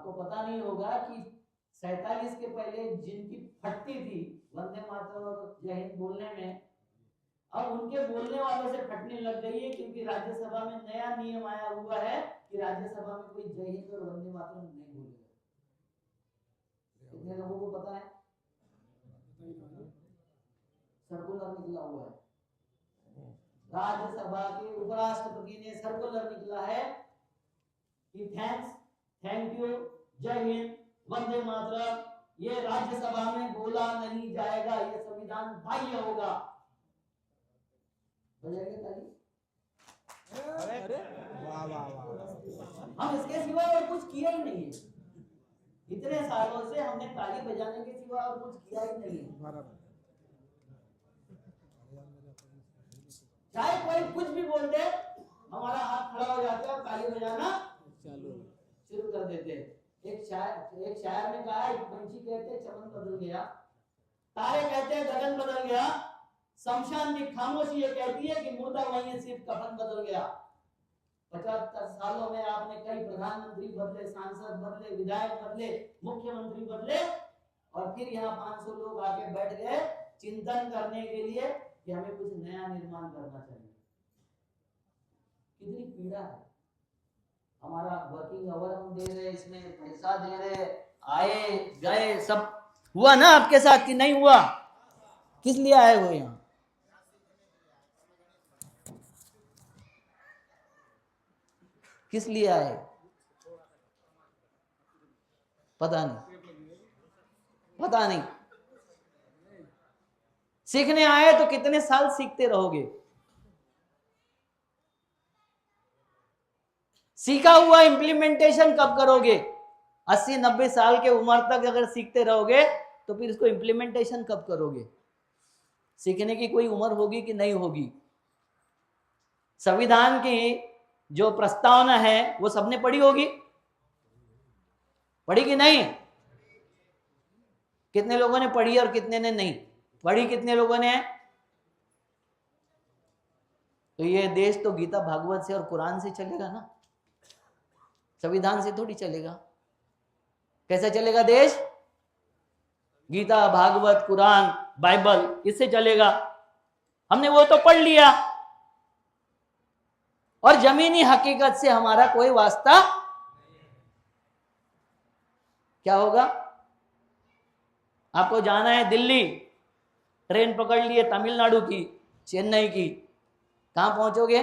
आपको पता नहीं होगा कि 47 के पहले जिनकी फटती थी वंदे मातरम और जय हिंद बोलने में, अब उनके बोलने वालों से फटने लग गई है, क्योंकि राज्यसभा में नया नियम आया हुआ है कि राज्यसभा में कोई जय हिंद और वंदे मातरम नहीं बोलेगा। कितने लोगों को पता है? सर्कुलर निकला हुआ है, राज्यसभा के उपराष्ट्रपति ने सर्कुलर निकला है कि थैंक्स, थैंक यू, जय हिंद, वंदे मातरम ये राज्यसभा में बोला नहीं जाएगा, ये संविधान बाह्य होगा। बजाएंगे ताली? अरे वाह वाह वाह। हम इसके सिवा और कुछ किया ही नहीं है, इतने सालों से हमने ताली बजाने के सिवा और कुछ किया ही नहीं है। चाहे कोई कुछ भी बोल दे, हमारा हाथ खड़ा हो जाता है और ताली बजाना शुरू कर देते हैं। एक शायर ने कहा, एक पंछी कहते चमन बदल गया, तारे कहते गगन बदल गया, शमशान की खामोशी ये कहती है कि मुर्दा वही है, सिर्फ कफन बदल गया। 75 सालों में आपने कई प्रधानमंत्री बदले, सांसद बदले, विधायक बदले, मुख्यमंत्री बदले, और फिर यहाँ 500 लोग आके बैठ गए चिंतन करने के लिए कि हमें कुछ नया निर्माण करना चाहिए। कितनी पीड़ा है। हमारा वर्किंग आवर हम दे रहे, इसमें पैसा दे रहे, आए गए सब हुआ ना आपके साथ कि नहीं हुआ? किस लिए आए हो यहाँ? किस लिए आए? पता नहीं, पता नहीं। सीखने आए तो कितने साल सीखते रहोगे? सीखा हुआ इम्प्लीमेंटेशन कब करोगे? 80-90 साल के उम्र तक अगर सीखते रहोगे तो फिर इसको इम्प्लीमेंटेशन कब करोगे? सीखने की कोई उम्र होगी कि नहीं होगी? संविधान की जो प्रस्तावना है वो सबने पढ़ी होगी, पढ़ी कि नहीं? कितने लोगों ने पढ़ी और कितने ने नहीं पढ़ी? कितने लोगों ने? तो ये देश तो गीता भागवत से और कुरान से चलेगा ना, संविधान से थोड़ी चलेगा। कैसे चलेगा देश? गीता भागवत कुरान बाइबल इससे चलेगा। हमने वो तो पढ़ लिया और जमीनी हकीकत से हमारा कोई वास्ता। क्या होगा? आपको जाना है दिल्ली, ट्रेन पकड़ लिए तमिलनाडु की, चेन्नई की, कहां पहुंचोगे?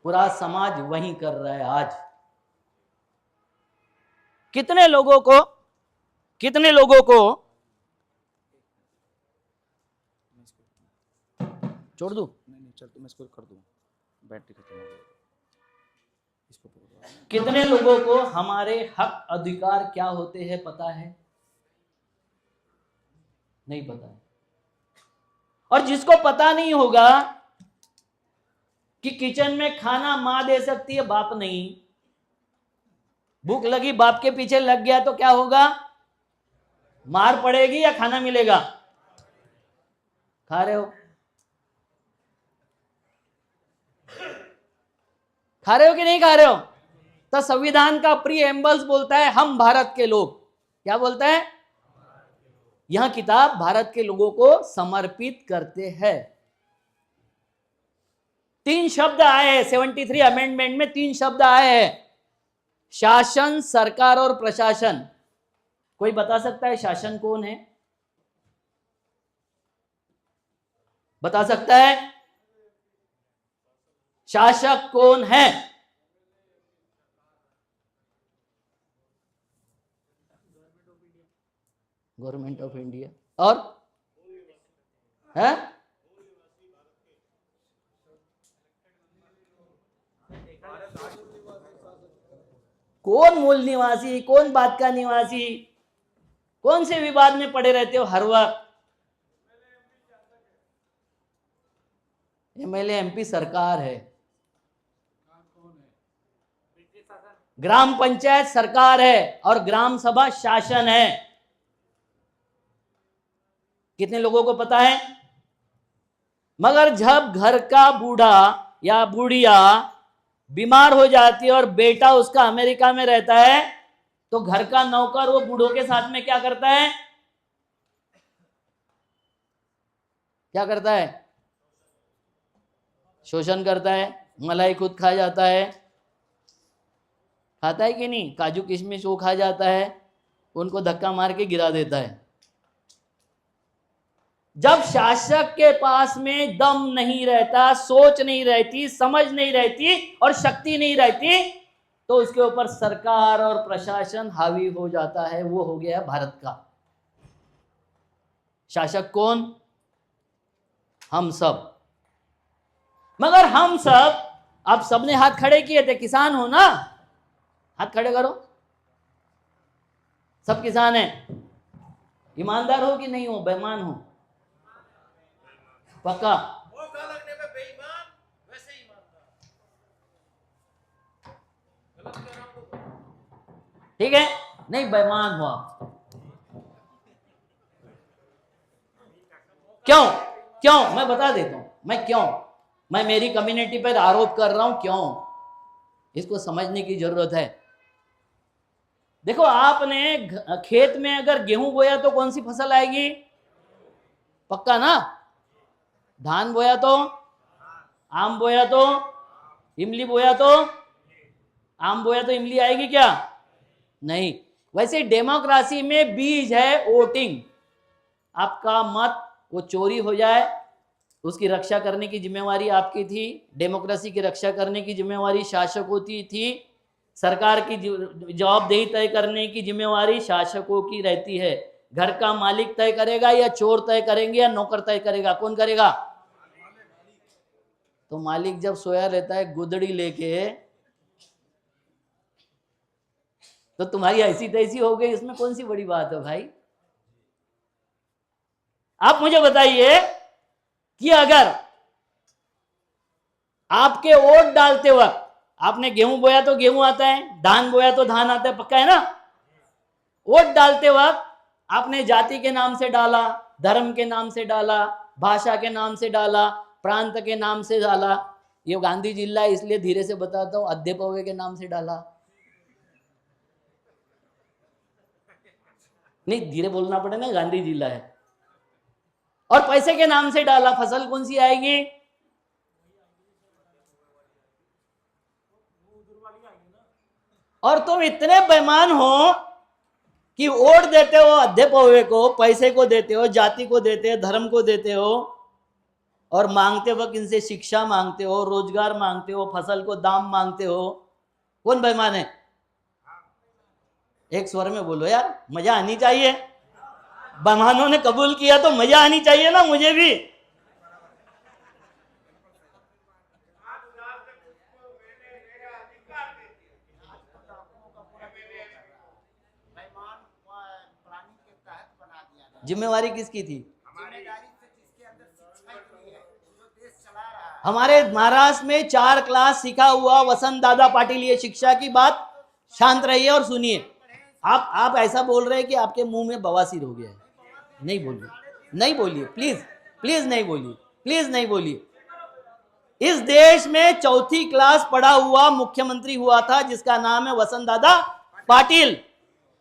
पूरा समाज वही कर रहा है आज। कितने लोगों को छोड़ दूं? नहीं चल, तो मैं इसको कर दूं, बैटरी खत्म हो गई। इसको कितने लोगों को हमारे हक अधिकार क्या होते हैं पता है? नहीं पता है। और जिसको पता नहीं होगा कि किचन में खाना मां दे सकती है, बाप नहीं। भूख लगी, बाप के पीछे लग गया तो क्या होगा? मार पड़ेगी या खाना मिलेगा? खा रहे हो? खा रहे हो कि नहीं खा रहे हो? तो संविधान का प्रीएम्बल्स बोलता है हम भारत के लोग। क्या बोलता है? यह किताब भारत के लोगों को समर्पित करते हैं। 3 शब्द आए हैं 73 अमेंडमेंट में, 3 शब्द आए हैं, शासन, सरकार और प्रशासन। कोई बता सकता है शासन कौन है? बता सकता है? शासक कौन है? Government of India. और है? कौन मूल निवासी, कौन बात का निवासी? कौन से विवाद में पड़े रहते हो हर वक्त? एमएलए एमपी सरकार है, ग्राम पंचायत सरकार है और ग्राम सभा शासन है। कितने लोगों को पता है? मगर जब घर का बूढ़ा या बूढ़िया बीमार हो जाती है और बेटा उसका अमेरिका में रहता है, तो घर का नौकर वो बूढ़ों के साथ में क्या करता है? क्या करता है? शोषण करता है, मलाई खुद खा जाता है, खाता है कि नहीं? काजू किशमिश वो खा जाता है, उनको धक्का मार के गिरा देता है। जब शासक के पास में दम नहीं रहता, सोच नहीं रहती, समझ नहीं रहती और शक्ति नहीं रहती, तो उसके ऊपर सरकार और प्रशासन हावी हो जाता है। वो हो गया भारत का शासक कौन? हम सब। मगर हम सब, आप सबने हाथ खड़े किए थे, किसान हो ना? हाथ खड़े करो। सब किसान हैं। ईमानदार हो कि नहीं हो? बेईमान हो? पक्का? लगने में बेईमान, वैसे ईमानदार। गलत कह रहा हूं तो ठीक है, नहीं बेईमान हो आप। क्यों? क्यों? मैं बता देता हूं मैं क्यों। मैं मेरी कम्युनिटी पर आरोप कर रहा हूं, क्यों? इसको समझने की जरूरत है। देखो, आपने खेत में अगर गेहूं बोया तो कौन सी फसल आएगी? पक्का ना? धान बोया तो? आम बोया तो? इमली बोया तो? आम बोया तो इमली आएगी क्या? नहीं। वैसे डेमोक्रेसी में बीज है वोटिंग। आपका मत वो चोरी हो जाए, उसकी रक्षा करने की जिम्मेवारी आपकी थी। डेमोक्रेसी की रक्षा करने की जिम्मेवारी शासकों की थी। सरकार की जवाबदेही तय करने की जिम्मेवारी शासकों की रहती है। घर का मालिक तय करेगा या चोर तय करेंगे या नौकर तय करेगा? कौन करेगा? तो मालिक जब सोया रहता है गुदड़ी लेके, तो तुम्हारी ऐसी तैसी हो गई, इसमें कौन सी बड़ी बात है भाई? आप मुझे बताइए कि अगर आपके वोट डालते वक्त आपने गेहूं बोया तो गेहूं आता है, धान बोया तो धान आता है, पक्का है ना? वोट डालते वक्त आपने जाति के नाम से डाला, धर्म के नाम से डाला, भाषा के नाम से डाला, प्रांत के नाम से डाला। ये गांधी जिला है इसलिए धीरे से बताता हूं, अध्यपवे के नाम से डाला। नहीं, धीरे बोलना पड़े ना, गांधी जिला है। और पैसे के नाम से डाला, फसल कौन सी आएगी? और तुम इतने बेईमान हो कि वोट देते हो अध्यपवे को, पैसे को देते हो, जाति को देते हो, धर्म को देते हो, और मांगते वक्त इनसे शिक्षा मांगते हो, रोजगार मांगते हो, फसल को दाम मांगते हो। कौन बेईमान है? एक स्वर में बोलो यार, मजा आनी चाहिए। बेईमानों ने कबूल किया तो मजा आनी चाहिए ना मुझे भी। जिम्मेवारी किसकी थी? हमारे महाराष्ट्र में 4 क्लास सीखा हुआ वसंत दादा पाटिल, ये शिक्षा की बात, शांत रहिए और सुनिए। आप ऐसा बोल रहे हैं कि आपके मुंह में बवासीर हो गया है। नहीं बोलिए, नहीं बोलिए, प्लीज प्लीज नहीं बोलिए, प्लीज नहीं बोलिए। इस देश में 4th क्लास पढ़ा हुआ मुख्यमंत्री हुआ था जिसका नाम है वसंत दादा पाटिल।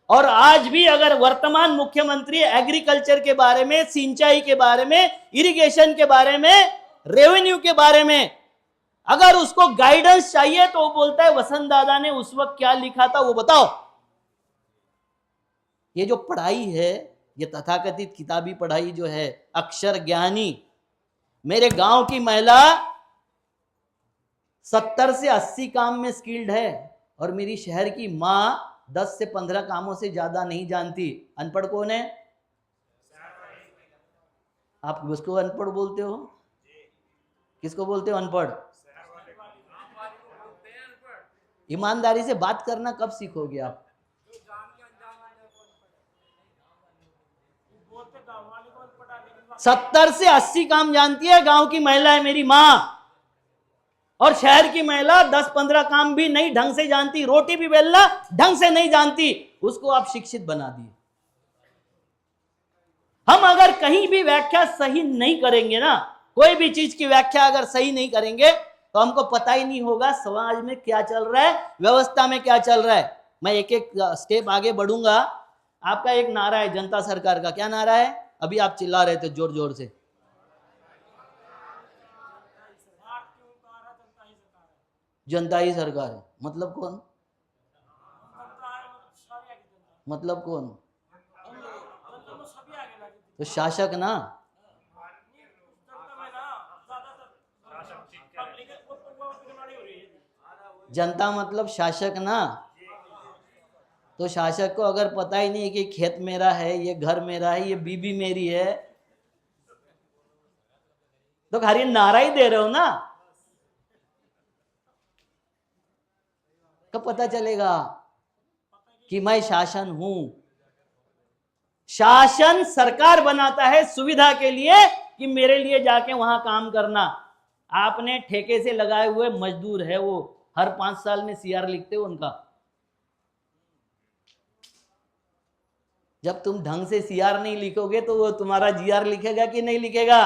और आज भी अगर वर्तमान मुख्यमंत्री एग्रीकल्चर के बारे में, सिंचाई के बारे में, इरिगेशन के बारे में, रेवेन्यू के बारे में अगर उसको गाइडेंस चाहिए तो वो बोलता है वसंत दादा ने उस वक्त क्या लिखा था वो बताओ। ये जो पढ़ाई है, ये तथाकथित किताबी पढ़ाई जो है, अक्षर ज्ञानी। मेरे गांव की महिला 70 से 80 काम में स्किल्ड है और मेरी शहर की मां 10 से 15 कामों से ज्यादा नहीं जानती। अनपढ़ कौन है? आप उसको अनपढ़ बोलते हो? किसको बोलते हो अनपढ़? ईमानदारी से बात करना कब सीखोगे आप? सत्तर से 80 काम जानती है गांव की महिला है मेरी मां, और शहर की महिला 10-15 काम भी नहीं ढंग से जानती, रोटी भी बेलना ढंग से नहीं जानती, उसको आप शिक्षित बना दिए। हम अगर कहीं भी व्याख्या सही नहीं करेंगे ना, कोई भी चीज की व्याख्या अगर सही नहीं करेंगे तो हमको पता ही नहीं होगा समाज में क्या चल रहा है, व्यवस्था में क्या चल रहा है। मैं एक एक स्टेप आगे बढ़ूंगा। आपका एक नारा है जनता सरकार का, क्या नारा है? अभी आप चिल्ला रहे थे जोर जोर से। जनता ही सरकार है मतलब कौन? मतलब कौन? तो शासक ना। जनता मतलब शासक ना। तो शासक को अगर पता ही नहीं कि खेत मेरा है, ये घर मेरा है, ये बीबी मेरी है, तो खाली नारा ही दे रहे हो ना, कब पता चलेगा कि मैं शासन हूं? शासन सरकार बनाता है सुविधा के लिए कि मेरे लिए जाके वहां काम करना। आपने ठेके से लगाए हुए मजदूर है, वो हर 5 साल में सीआर लिखते हो उनका। जब तुम ढंग से सीआर नहीं लिखोगे तो वो तुम्हारा जीआर लिखेगा कि नहीं लिखेगा?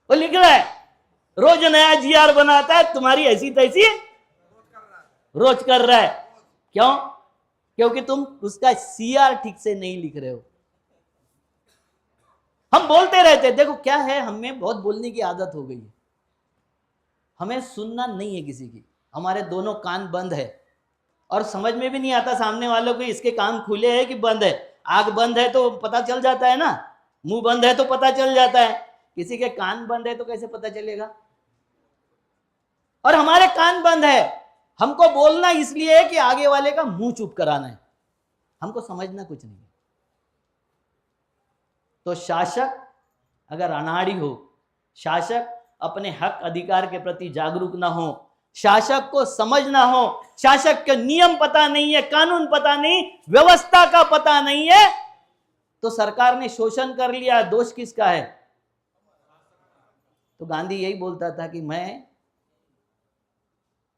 वो लिख रहा है, रोज नया जीआर बनाता है, तुम्हारी ऐसी तैसी रोज कर रहा है। क्यों? क्योंकि तुम उसका सीआर ठीक से नहीं लिख रहे हो। हम बोलते रहते, देखो क्या है, हमें बहुत बोलने की आदत हो गई है, हमें सुनना नहीं है किसी की। हमारे दोनों कान बंद है और समझ में भी नहीं आता सामने वालों को इसके कान खुले हैं कि बंद है। आंख बंद है तो पता चल जाता है ना, मुंह बंद है तो पता चल जाता है, किसी के कान बंद है तो कैसे पता चलेगा? और हमारे कान बंद है, हमको बोलना इसलिए है कि आगे वाले का मुंह चुप कराना है, हमको समझना कुछ नहीं। तो शासक अगर अनाड़ी हो, शासक अपने हक अधिकार के प्रति जागरूक ना हो, शासक को समझ ना हो, शासक के नियम पता नहीं है, कानून पता नहीं, व्यवस्था का पता नहीं है, तो सरकार ने शोषण कर लिया, दोष किसका है? तो गांधी यही बोलता था कि मैं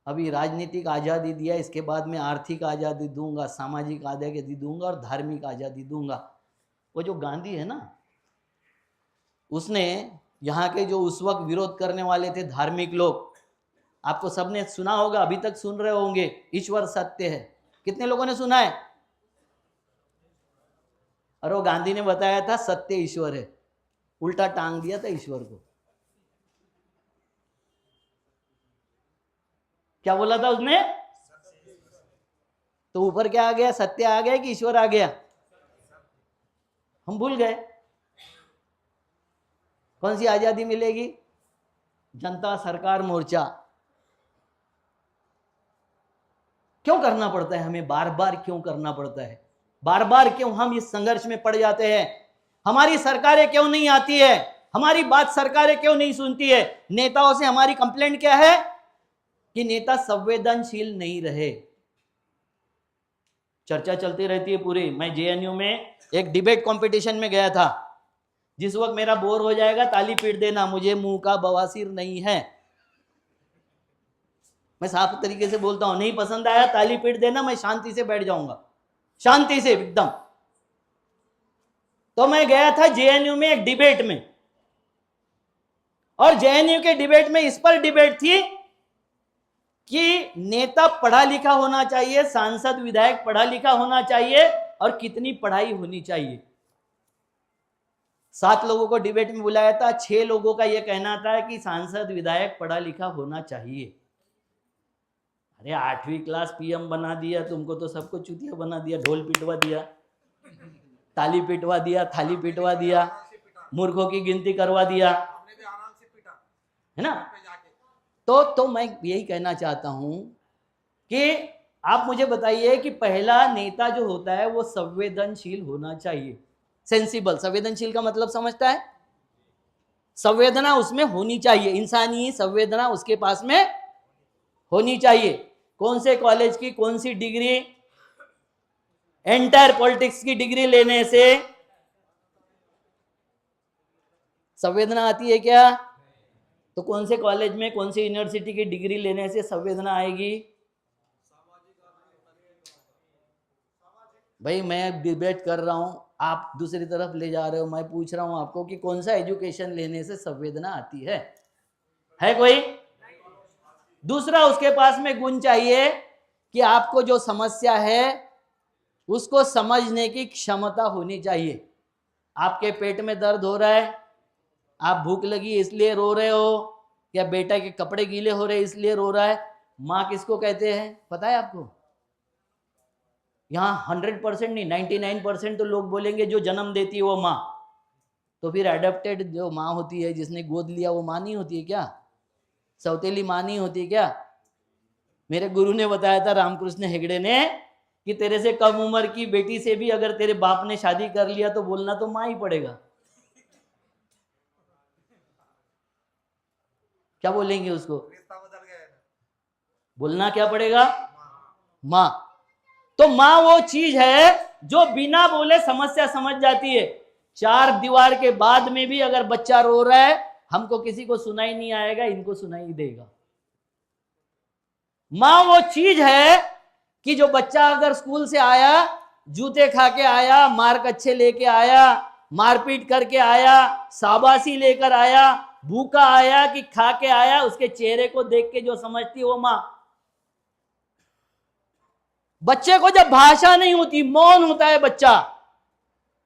अभी राजनीतिक आजादी दिया, इसके बाद में आर्थिक आजादी दूंगा, सामाजिक आजादी दूंगा और धार्मिक आजादी दूंगा। वो जो गांधी है ना, उसने यहाँ के जो उस वक्त विरोध करने वाले थे धार्मिक लोग, आपको सबने सुना होगा, अभी तक सुन रहे होंगे, ईश्वर सत्य है। कितने लोगों ने सुना है? और वो गांधी ने बताया था सत्य ईश्वर है, उल्टा टांग दिया था ईश्वर को। क्या बोला था उसने? तो ऊपर क्या आ गया? सत्य आ गया कि ईश्वर आ गया? हम भूल गए। कौन सी आजादी मिलेगी? जनता सरकार मोर्चा। क्यों करना पड़ता है हमें? बार बार क्यों करना पड़ता है? बार बार क्यों हम इस संघर्ष में पड़ जाते हैं? हमारी सरकारें क्यों नहीं आती है? हमारी बात सरकारें क्यों नहीं सुनती है? नेताओं से हमारी कंप्लेंट क्या है कि नेता संवेदनशील नहीं रहे। चर्चा चलती रहती है पूरी। मैं जेएनयू में एक डिबेट कंपटीशन में गया था। जिस वक्त मेरा बोर हो जाएगा ताली पीट देना, मुझे मुंह का बवासीर नहीं है, मैं साफ तरीके से बोलता हूं। नहीं पसंद आया ताली पीट देना, मैं शांति से बैठ जाऊंगा, शांति से एकदम। तो मैं गया था जेएनयू में एक डिबेट में, और जेएनयू के डिबेट में इस पर डिबेट थी कि नेता पढ़ा लिखा होना चाहिए, सांसद विधायक पढ़ा लिखा होना चाहिए, और कितनी पढ़ाई होनी चाहिए। 7 लोगों को डिबेट में बुलाया था, 6 लोगों का यह कहना था कि सांसद विधायक पढ़ा लिखा होना चाहिए। अरे 8वीं क्लास पीएम बना दिया तुमको, तो सबको चुतिया बना दिया, ढोल पिटवा दिया, ताली पिटवा दिया, थाली पिटवा दिया, मूर्खों की गिनती करवा दिया, है ना? तो मैं यही कहना चाहता हूं कि आप मुझे बताइए कि पहला नेता जो होता है वो संवेदनशील होना चाहिए। सेंसिबल, संवेदनशील का मतलब समझता है? संवेदना उसमें होनी चाहिए, इंसानी संवेदना उसके पास में होनी चाहिए। कौन से कॉलेज की कौन सी डिग्री, एंटायर पॉलिटिक्स की डिग्री लेने से संवेदना आती है क्या? तो कौन से कॉलेज में कौन सी यूनिवर्सिटी की डिग्री लेने से संवेदना आएगी? भाई मैं डिबेट कर रहा हूं, आप दूसरी तरफ ले जा रहे हो। मैं पूछ रहा हूं आपको कि कौन सा एजुकेशन लेने से संवेदना आती है कोई? दूसरा, उसके पास में गुण चाहिए कि आपको जो समस्या है उसको समझने की क्षमता होनी चाहिए। आपके पेट में दर्द हो रहा है, आप भूख लगी इसलिए रो रहे हो, या बेटा के कपड़े गीले हो रहे इसलिए रो रहा है। माँ किसको कहते हैं पता है आपको? यहाँ 100% नहीं, 99% तो लोग बोलेंगे जो जन्म देती है वो माँ। तो फिर एडॉप्टेड जो माँ होती है, जिसने गोद लिया, वो माँ नहीं होती है क्या? सौतेली माँ नहीं होती क्या? मेरे गुरु ने बताया था, रामकृष्ण हेगड़े ने, कि तेरे से कम उम्र की बेटी से भी अगर तेरे बाप ने शादी कर लिया तो बोलना तो माँ ही पड़ेगा। क्या बोलेंगे उसको? बोलना क्या पड़ेगा? माँ। तो माँ वो चीज है जो बिना बोले समस्या समझ जाती है। 4 दीवार के बाद में भी अगर बच्चा रो रहा है, हमको किसी को सुनाई नहीं आएगा, इनको सुनाई देगा। माँ वो चीज है कि जो बच्चा अगर स्कूल से आया, जूते खा के आया, मार्क अच्छे लेके आया, मारपीट करके आया, शाबाशी लेकर आया, भूखा आया कि खा के आया, उसके चेहरे को देख के जो समझती है वो माँ। बच्चे को जब भाषा नहीं होती, मौन होता है बच्चा,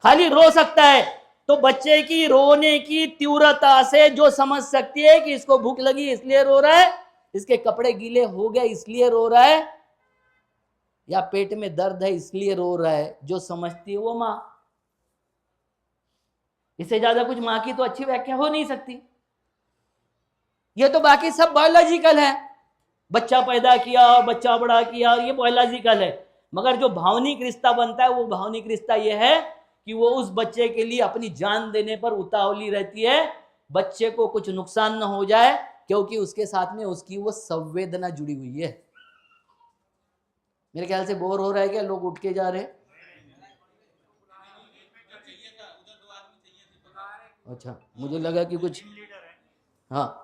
खाली रो सकता है, तो बच्चे की रोने की तीव्रता से जो समझ सकती है कि इसको भूख लगी इसलिए रो रहा है, इसके कपड़े गीले हो गए इसलिए रो रहा है, या पेट में दर्द है इसलिए रो रहा है, जो समझती है वो माँ। इससे ज्यादा कुछ माँ की तो अच्छी व्याख्या हो नहीं सकती। ये तो बाकी सब बायोलॉजिकल है, बच्चा पैदा किया और बच्चा बड़ा किया, और ये बायोलॉजिकल है। मगर जो भावनिक रिश्ता बनता है, वो भावनिक रिश्ता ये है कि वो उस बच्चे के लिए अपनी जान देने पर उतावली रहती है, बच्चे को कुछ नुकसान न हो जाए, क्योंकि उसके साथ में उसकी वो संवेदना जुड़ी हुई है। मेरे ख्याल से बोर हो रहा है क्या? लोग उठ के जा रहे हैं। अच्छा, मुझे लगा कि कुछ, हाँ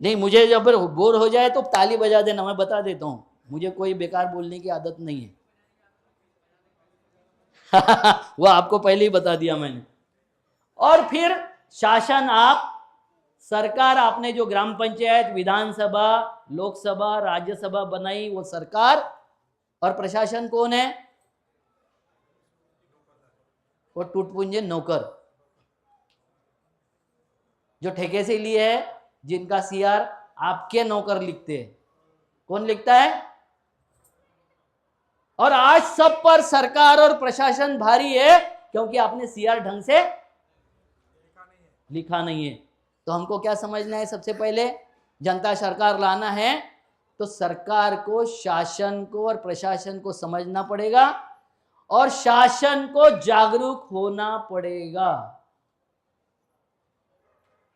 नहीं, मुझे जब बोर हो जाए तो ताली बजा देना, मैं बता देता हूं, मुझे कोई बेकार बोलने की आदत नहीं है। वो आपको पहले ही बता दिया मैंने। और फिर शासन, आप सरकार, आपने जो ग्राम पंचायत, विधानसभा, लोकसभा, राज्यसभा बनाई, वो सरकार। और प्रशासन कौन है? वो टूटपुंजे नौकर, जो ठेके से लिए है, जिनका सीआर आपके नौकर लिखते हैं। कौन लिखता है? और आज सब पर सरकार और प्रशासन भारी है, क्योंकि आपने सीआर ढंग से लिखा नहीं है। तो हमको क्या समझना है? सबसे पहले जनता सरकार लाना है तो सरकार को, शासन को और प्रशासन को समझना पड़ेगा, और शासन को जागरूक होना पड़ेगा।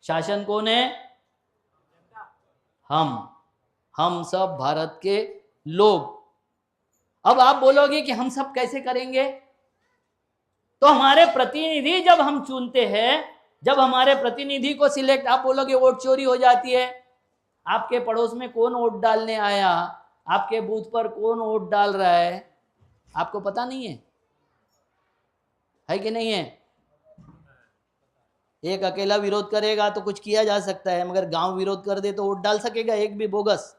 शासन कौन है? हम सब भारत के लोग। अब आप बोलोगे कि हम सब कैसे करेंगे? तो हमारे प्रतिनिधि जब हम चुनते हैं, जब हमारे प्रतिनिधि को सिलेक्ट, आप बोलोगे वोट चोरी हो जाती है। आपके पड़ोस में कौन वोट डालने आया, आपके बूथ पर कौन वोट डाल रहा है, आपको पता नहीं है कि नहीं है? एक अकेला विरोध करेगा तो कुछ किया जा सकता है, मगर गांव विरोध कर दे तो वोट डाल सकेगा एक भी बोगस?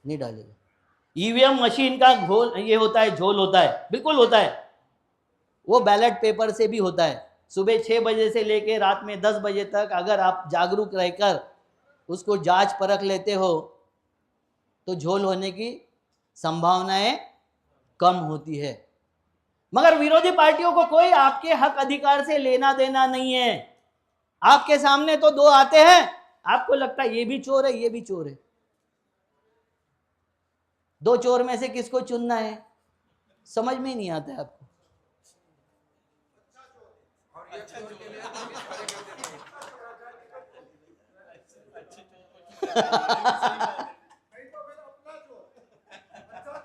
नहीं डालेगा। ईवीएम मशीन का घोल ये होता है, झोल होता है, बिल्कुल होता है। वो बैलेट पेपर से भी होता है। सुबह 6 बजे से लेके रात में 10 बजे तक अगर आप जागरूक रहकर उसको जांच परख लेते हो तो झोल होने की संभावनाएं कम होती है। मगर विरोधी पार्टियों को कोई आपके हक अधिकार से लेना देना नहीं है। आपके सामने तो 2 आते हैं, आपको लगता है ये भी चोर है, ये भी चोर है। 2 चोर में से किसको चुनना है, समझ में ही नहीं आता है आपको।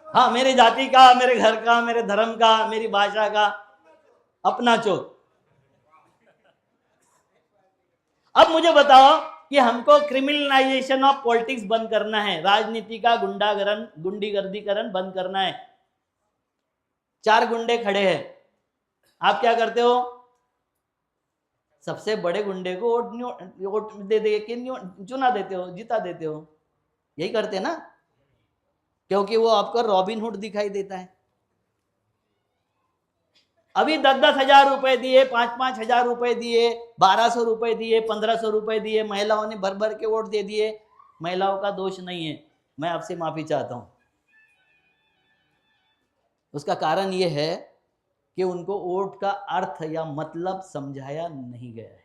हाँ, मेरी जाति का, मेरे घर का, मेरे धर्म का, मेरी भाषा का अपना चोर। अब मुझे बताओ कि हमको क्रिमिनलाइजेशन ऑफ पॉलिटिक्स बंद करना है, राजनीति का गुंडीगर्दीकरण बंद करना है। 4 गुंडे खड़े हैं, आप क्या करते हो? सबसे बड़े गुंडे को वोट दे के चुना देते हो, जिता देते हो। यही करते हैं ना, क्योंकि वो आपको रॉबिन हुड दिखाई देता है। अभी 10-10 हजार रुपए दिए, 5-5 हजार रुपए दिए, 1200 रुपए दिए, 1500 रुपए दिए, महिलाओं ने भर भर के वोट दे दिए। महिलाओं का दोष नहीं है, मैं आपसे माफी चाहता हूं। उसका कारण यह है कि उनको वोट का अर्थ या मतलब समझाया नहीं गया है।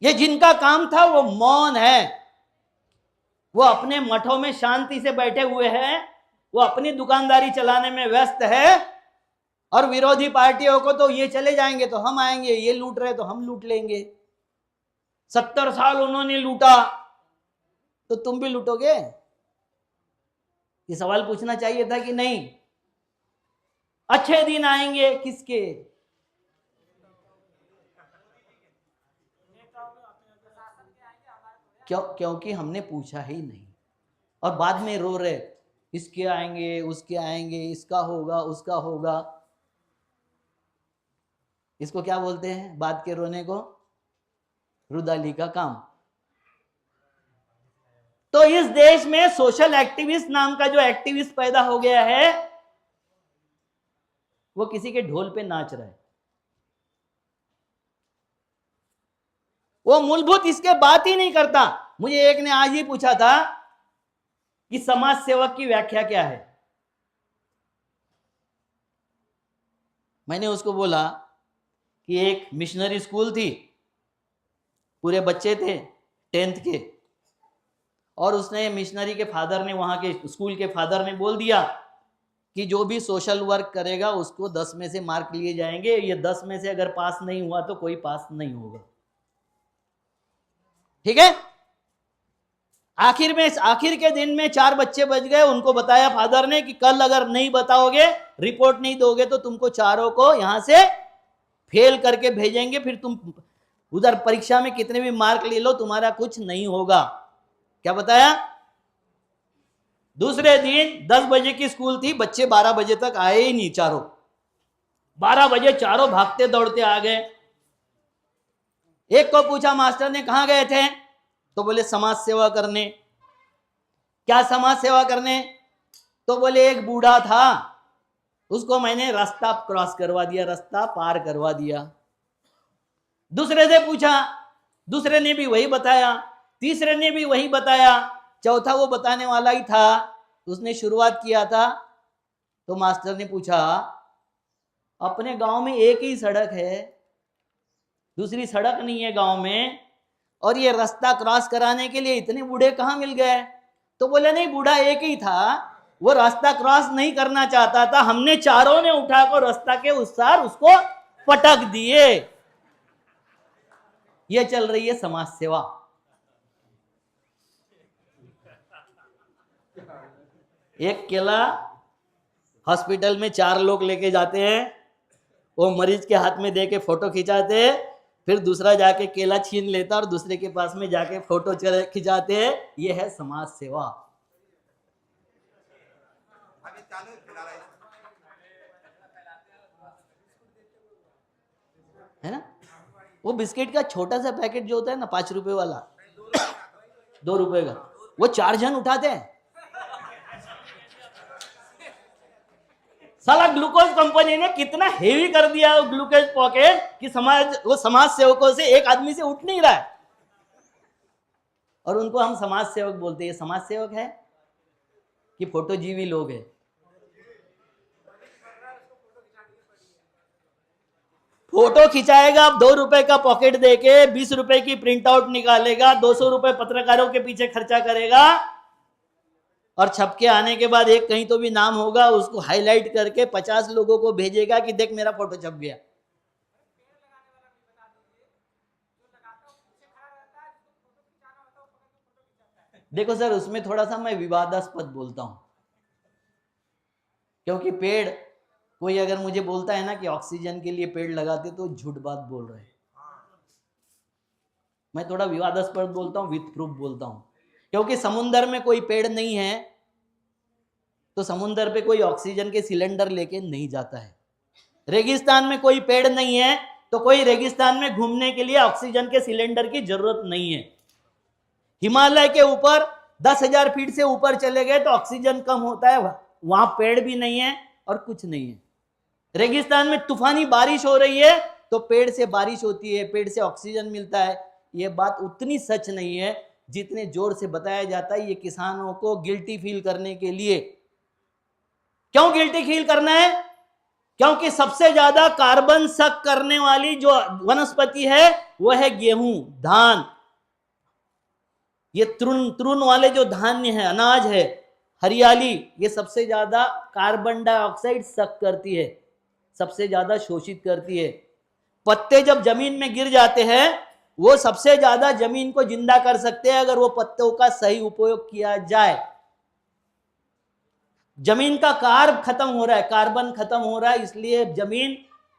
ये जिनका काम था वो मौन है, वो अपने मठों में शांति से बैठे हुए हैं, वो अपनी दुकानदारी चलाने में व्यस्त है। और विरोधी पार्टियों को तो ये चले जाएंगे तो हम आएंगे, ये लूट रहे तो हम लूट लेंगे। 70 साल उन्होंने लूटा तो तुम भी लूटोगे? ये सवाल पूछना चाहिए था कि नहीं? अच्छे दिन आएंगे किसके? क्योंकि हमने पूछा ही नहीं और बाद में रो रहे, इसके आएंगे, उसके आएंगे, इसका होगा, उसका होगा। इसको क्या बोलते हैं? बाद के रोने को रुदाली का काम। तो इस देश में सोशल एक्टिविस्ट नाम का जो एक्टिविस्ट पैदा हो गया है, वो किसी के ढोल पे नाच रहा है। वो मूलभूत इसके बात ही नहीं करता। मुझे एक ने आज ही पूछा था कि समाज सेवक की व्याख्या क्या है। मैंने उसको बोला कि एक मिशनरी स्कूल थी, पूरे बच्चे थे 10th के, और उसने मिशनरी के फादर ने, वहां के स्कूल के फादर ने बोल दिया कि जो भी सोशल वर्क करेगा उसको 10 में से मार्क लिए जाएंगे, ये 10 में से अगर पास नहीं हुआ तो कोई पास नहीं होगा। ठीक है? आखिर के दिन में 4 बच्चे बच गए। उनको बताया फादर ने कि कल अगर नहीं बताओगे, रिपोर्ट नहीं दोगे तो तुमको चारों को यहां से फेल करके भेजेंगे, फिर तुम उधर परीक्षा में कितने भी मार्क ले लो तुम्हारा कुछ नहीं होगा। क्या बताया? दूसरे दिन 10 बजे की स्कूल थी, बच्चे 12 बजे तक आए ही नहीं चारों। 12 बजे चारों भागते दौड़ते आ गए। एक को पूछा मास्टर ने कहां गए थे, तो बोले समाज सेवा करने। क्या समाज सेवा करने? तो बोले एक बूढ़ा था, उसको मैंने रास्ता क्रॉस करवा दिया, रास्ता पार करवा दिया। दूसरे से पूछा, दूसरे ने भी वही बताया, तीसरे ने भी वही बताया, चौथा वो बताने वाला ही था, उसने शुरुआत किया था। तो मास्टर ने पूछा, अपने गांव में एक ही सड़क है, दूसरी सड़क नहीं है गांव में, और ये रास्ता क्रॉस कराने के लिए इतने बूढ़े कहां मिल गए? तो बोले नहीं, बूढ़ा एक ही था, वो रास्ता क्रॉस नहीं करना चाहता था, हमने चारों ने उठाकर रास्ता के उस पार उसको पटक दिए। ये चल रही है समाज सेवा। एक केला हॉस्पिटल में 4 लोग लेके जाते हैं, वो मरीज के हाथ में दे के फोटो खिंचाते हैं, फिर दूसरा जाके केला छीन लेता और दूसरे के पास में जाके फोटो खिंचाते हैं। ये है समाज सेवा। है ना? वो बिस्किट का छोटा सा पैकेट जो होता है ना, 5 रुपए वाला, 2 रुपए का, वो 4 जन उठाते हैं। साला ग्लूकोज कंपनी ने कितना हेवी कर दिया वो ग्लूकोज पॉकेट कि समाज सेवकों से एक आदमी से उठ नहीं रहा है, और उनको हम समाज सेवक बोलते हैं। समाज सेवक है कि फोटोजीवी लोग हैं? फोटो खिंचाएगा 2 रुपए का पॉकेट देके, 20 रुपए की प्रिंट आउट निकालेगा, 200 रुपए पत्रकारों के पीछे खर्चा करेगा, और छपके आने के बाद एक कहीं तो भी नाम होगा, उसको हाईलाइट करके 50 लोगों को भेजेगा कि देख मेरा फोटो छप गया। देखो सर, उसमें थोड़ा सा मैं विवादास्पद बोलता हूं, क्योंकि पेड़, कोई अगर मुझे बोलता है ना कि ऑक्सीजन के लिए पेड़ लगाते, तो झूठ बात बोल रहे हैं। मैं थोड़ा विवादास्पद बोलता हूं, विथ प्रूफ बोलता हूं, क्योंकि समुंदर में कोई पेड़ नहीं है, तो समुंदर पे कोई ऑक्सीजन के सिलेंडर लेके नहीं जाता है। रेगिस्तान में कोई पेड़ नहीं है तो कोई रेगिस्तान में घूमने के लिए ऑक्सीजन के सिलेंडर की जरूरत नहीं है। हिमालय के ऊपर 10,000 फीट से ऊपर चले गए तो ऑक्सीजन कम होता है, वहां पेड़ भी नहीं है और कुछ नहीं है। रेगिस्तान में तूफानी बारिश हो रही है तो पेड़ से बारिश होती है, पेड़ से ऑक्सीजन मिलता है। यह बात उतनी सच नहीं है जितने जोर से बताया जाता है। ये किसानों को गिल्टी फील करने के लिए। क्यों गिल्टी फील करना है? क्योंकि सबसे ज्यादा कार्बन सक करने वाली जो वनस्पति है वह है गेहूं, धान। ये तृण वाले जो धान्य है, अनाज है, हरियाली, ये सबसे ज्यादा कार्बन डाइऑक्साइड सक करती है, सबसे ज्यादा शोषित करती है। पत्ते जब जमीन में गिर जाते हैं वो सबसे ज्यादा जमीन को जिंदा कर सकते हैं अगर वो पत्तों का सही उपयोग किया जाए। जमीन का कार्ब खत्म हो रहा है, कार्बन खत्म हो रहा है, इसलिए जमीन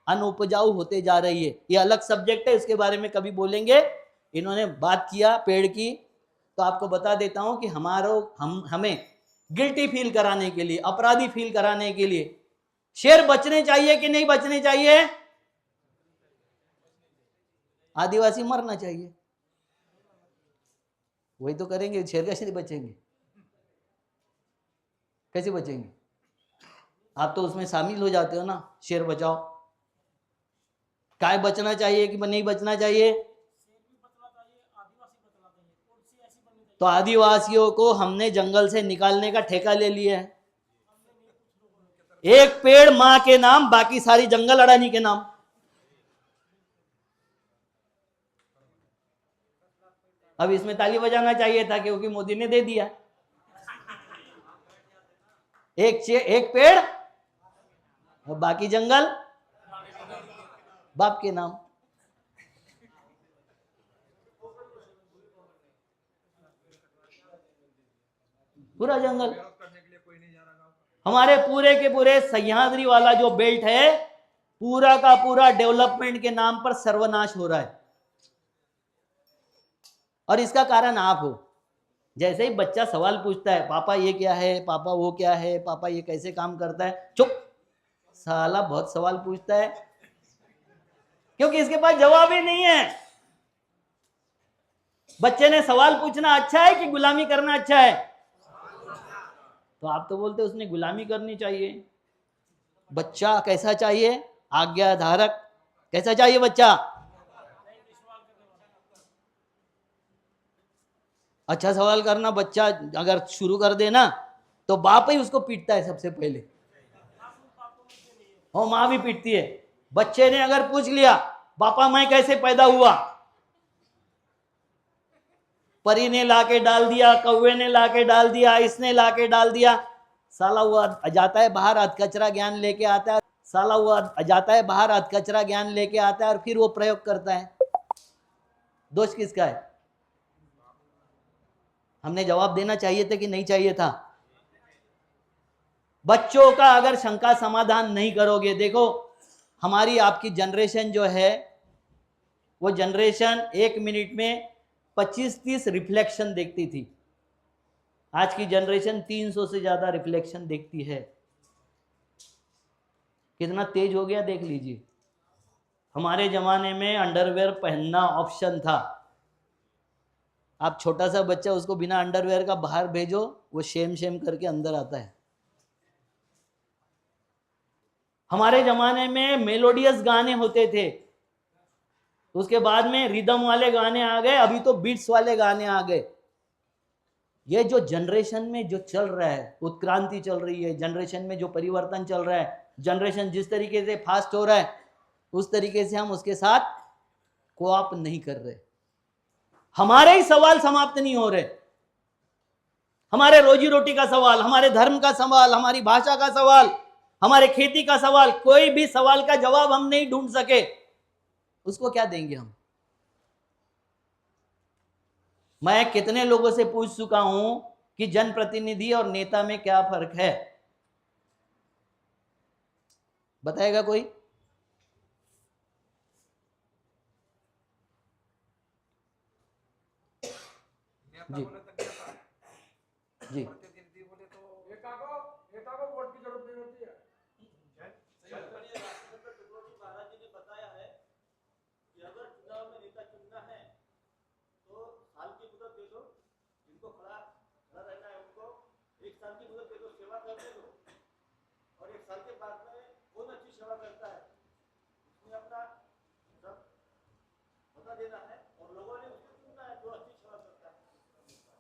अनुपजाऊ होते जा रही है। ये अलग सब्जेक्ट है, इसके बारे में कभी बोलेंगे। इन्होंने बात किया पेड़ की, तो आपको बता देता हूं कि हमें गिल्टी फील कराने के लिए, अपराधी फील कराने के लिए शेर बचने चाहिए कि नहीं बचने चाहिए? आदिवासी मरना चाहिए। वही तो करेंगे, शेर कैसे बचेंगे? कैसे बचेंगे? आप तो उसमें शामिल हो जाते हो ना, शेर बचाओ। काय बचना चाहिए कि नहीं बचना चाहिए? तो आदिवासियों को हमने जंगल से निकालने का ठेका ले लिया है। एक पेड़ मां के नाम, बाकी सारी जंगल अडानी के नाम। अब इसमें ताली बजाना चाहिए था क्योंकि मोदी ने दे दिया। एक पेड़ और बाकी जंगल बाप के नाम। पूरा जंगल, हमारे पूरे के पूरे सह्याद्री वाला जो बेल्ट है, पूरा का पूरा डेवलपमेंट के नाम पर सर्वनाश हो रहा है। और इसका कारण आप हो। जैसे ही बच्चा सवाल पूछता है, पापा ये क्या है, पापा वो क्या है, पापा ये कैसे काम करता है, चुप। साला बहुत सवाल पूछता है क्योंकि इसके पास जवाब ही नहीं है। बच्चे ने सवाल पूछना अच्छा है कि गुलामी करना अच्छा है? तो आप तो बोलते उसने गुलामी करनी चाहिए। बच्चा कैसा चाहिए? आज्ञाधारक। कैसा चाहिए बच्चा? अच्छा सवाल करना बच्चा अगर शुरू कर देना तो बाप ही उसको पीटता है सबसे पहले, और मां भी पीटती है। बच्चे ने अगर पूछ लिया, पापा मैं कैसे पैदा हुआ, परी ने लाके डाल दिया, कौवे ने लाके डाल दिया, इसने लाके डाल दिया, साला हुआ जाता है बाहर, अध कचरा ज्ञान लेके आता है। साला हुआ जाता है बाहर, अध कचरा ज्ञान लेके आता है और फिर वो प्रयोग करता है। दोष किसका है? हमने जवाब देना चाहिए था कि नहीं चाहिए था? बच्चों का अगर शंका समाधान नहीं करोगे, देखो हमारी आपकी जनरेशन जो है वो जनरेशन 1 मिनट में 25-30 रिफ्लेक्शन देखती थी। आज की जनरेशन 300 से ज्यादा रिफ्लेक्शन देखती है। कितना तेज हो गया देख लीजिए। हमारे जमाने में अंडरवेयर पहनना ऑप्शन था। आप छोटा सा बच्चा उसको बिना अंडरवेयर का बाहर भेजो, वो शेम करके अंदर आता है। हमारे जमाने में मेलोडियस गाने होते थे, उसके बाद में रिदम वाले गाने आ गए, अभी तो बीट्स वाले गाने आ गए। ये जो जनरेशन में जो चल रहा है, उत्क्रांति चल रही है, जनरेशन में जो परिवर्तन चल रहा है, जनरेशन जिस तरीके से फास्ट हो रहा है उस तरीके से हम उसके साथ कोऑप नहीं कर रहे। हमारे ही सवाल समाप्त नहीं हो रहे। हमारे रोजी रोटी का सवाल, हमारे धर्म का सवाल, हमारी भाषा का सवाल, हमारे खेती का सवाल, कोई भी सवाल का जवाब हम नहीं ढूंढ सके। उसको क्या देंगे हम? मैं कितने लोगों से पूछ चुका हूं कि जनप्रतिनिधि और नेता में क्या फर्क है, बताएगा कोई? जी जी।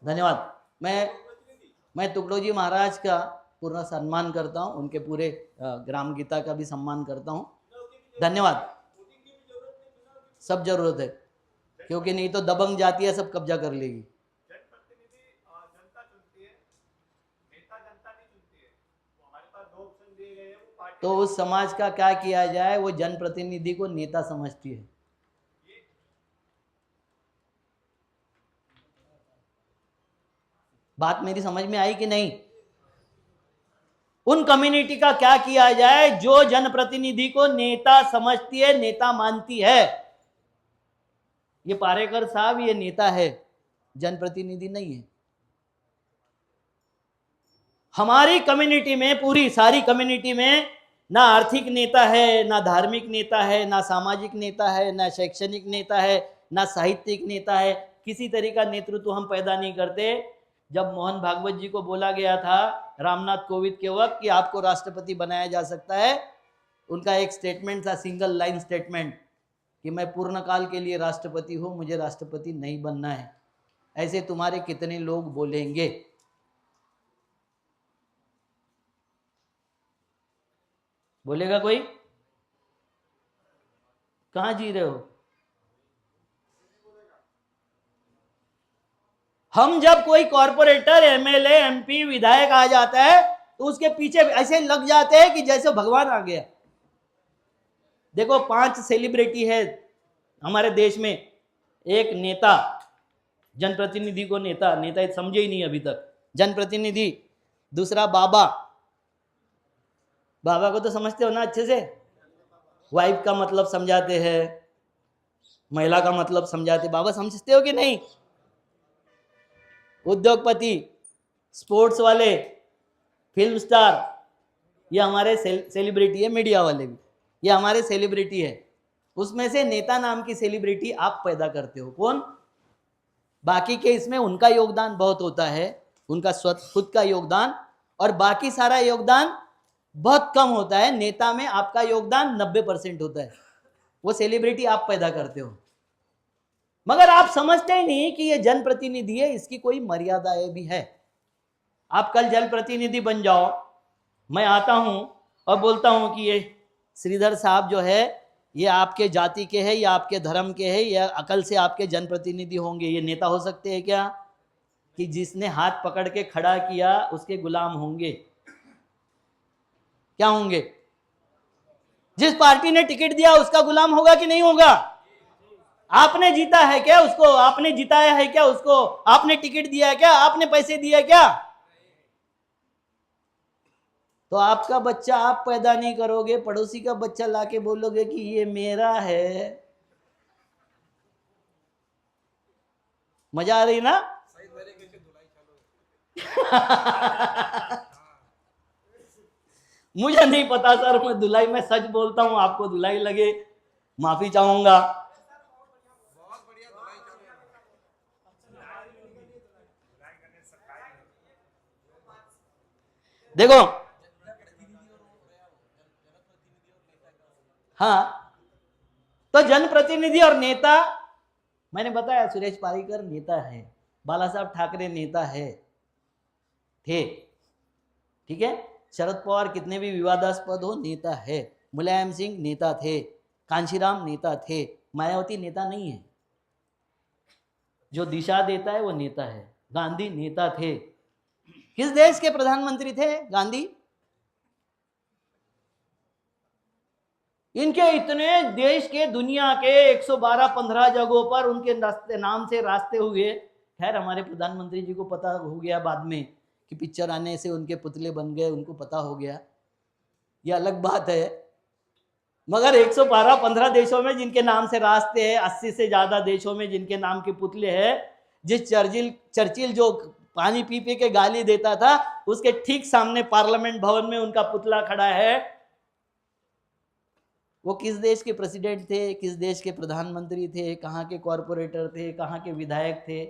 धन्यवाद। मैं तुगड़ो जी महाराज का पूर्ण सम्मान करता हूँ, उनके पूरे ग्राम गीता का भी सम्मान करता हूँ। धन्यवाद। सब जरूरत है, क्योंकि नहीं तो दबंग जाती है, सब कब्जा कर लेगी। जनप्रतिनिधि जनता चुनती है, नेता जनता नहीं चुनती है। तो हमारे पास 2 ऑप्शन दिए गए हैं, वो पार्टी तो उस समाज का क्या किया जाए? वो जनप्रतिनिधि को नेता समझती है। बात मेरी समझ में आई कि नहीं? उन कम्युनिटी का क्या किया जाए जो जनप्रतिनिधि को नेता समझती है, नेता मानती है? ये पारेकर साहब ये नेता है, जनप्रतिनिधि नहीं है। हमारी कम्युनिटी में, पूरी सारी कम्युनिटी में ना आर्थिक नेता है, ना धार्मिक नेता है, ना सामाजिक नेता है, ना शैक्षणिक नेता है, ना साहित्यिक नेता है। किसी तरह का नेतृत्व हम पैदा नहीं करते। जब मोहन भागवत जी को बोला गया था रामनाथ कोविंद के वक्त कि आपको राष्ट्रपति बनाया जा सकता है, उनका एक स्टेटमेंट था, सिंगल लाइन स्टेटमेंट, कि मैं पूर्ण काल के लिए राष्ट्रपति हूं, मुझे राष्ट्रपति नहीं बनना है। ऐसे तुम्हारे कितने लोग बोलेंगे? बोलेगा कोई? कहां जी रहे हो? हम जब कोई कॉर्पोरेटर, एमएलए, एमपी, विधायक आ जाता है तो उसके पीछे ऐसे लग जाते हैं कि जैसे भगवान आ गया। देखो 5 सेलिब्रिटी है हमारे देश में। एक नेता, जनप्रतिनिधि को नेता समझे ही नहीं अभी तक, जनप्रतिनिधि। दूसरा बाबा को तो समझते हो ना अच्छे से? वाइफ का मतलब समझाते हैं, महिला का मतलब समझाते, बाबा समझते हो कि नहीं? उद्योगपति, स्पोर्ट्स वाले, फिल्म स्टार, ये हमारे सेलिब्रिटी है। मीडिया वाले भी ये हमारे सेलिब्रिटी है। उसमें से नेता नाम की सेलिब्रिटी आप पैदा करते हो। कौन? बाकी के इसमें उनका योगदान बहुत होता है, उनका खुद का योगदान, और बाकी सारा योगदान बहुत कम होता है। नेता में आपका योगदान 90% होता है। वो सेलिब्रिटी आप पैदा करते हो, मगर आप समझते ही नहीं कि ये जनप्रतिनिधि है, इसकी कोई मर्यादाएं भी है। आप कल जनप्रतिनिधि बन जाओ, मैं आता हूं और बोलता हूं कि ये श्रीधर साहब जो है ये आपके जाति के हैं, या आपके धर्म के हैं, या अकल से आपके जनप्रतिनिधि होंगे, ये नेता हो सकते हैं क्या? कि जिसने हाथ पकड़ के खड़ा किया उसके गुलाम होंगे। क्या होंगे? जिस पार्टी ने टिकट दिया उसका गुलाम होगा कि नहीं होगा? आपने जीता है क्या उसको? आपने जिताया है क्या उसको? आपने टिकट दिया है क्या? आपने पैसे दिए क्या? तो आपका बच्चा आप पैदा नहीं करोगे, पड़ोसी का बच्चा लाके बोलोगे कि ये मेरा है। मजा आ रही ना? मुझे नहीं पता सर, मैं धुलाई में सच बोलता हूं, आपको धुलाई लगे माफी चाहूंगा। देखो, हाँ, तो जनप्रतिनिधि और नेता, मैंने बताया सुरेश पारीकर नेता है, बाला साहब ठाकरे नेता है, थे, ठीक है? शरद पवार कितने भी विवादास्पद हो नेता है, मुलायम सिंह नेता थे, कांशीराम नेता थे, मायावती नेता नहीं है। जो दिशा देता है वो नेता है। गांधी नेता थे। किस देश के प्रधानमंत्री थे गांधी? इनके इतने देश के, दुनिया के 112-15 जगहों पर उनके नाम से रास्ते हुए। खैर हमारे प्रधानमंत्री जी को पता हो गया बाद में कि पिक्चर आने से उनके पुतले बन गए, उनको पता हो गया, ये अलग बात है। मगर 112-15 देशों में जिनके नाम से रास्ते हैं, 80 से ज्यादा देशों में जिनके नाम के पुतले हैं। जिस चर्चिल जो पानी पी पी के गाली देता था, उसके ठीक सामने पार्लियामेंट भवन में उनका पुतला खड़ा है। वो किस देश के प्रेसिडेंट थे, किस देश के प्रधानमंत्री थे, कहाँ के कॉर्पोरेटर थे, कहाँ के विधायक थे?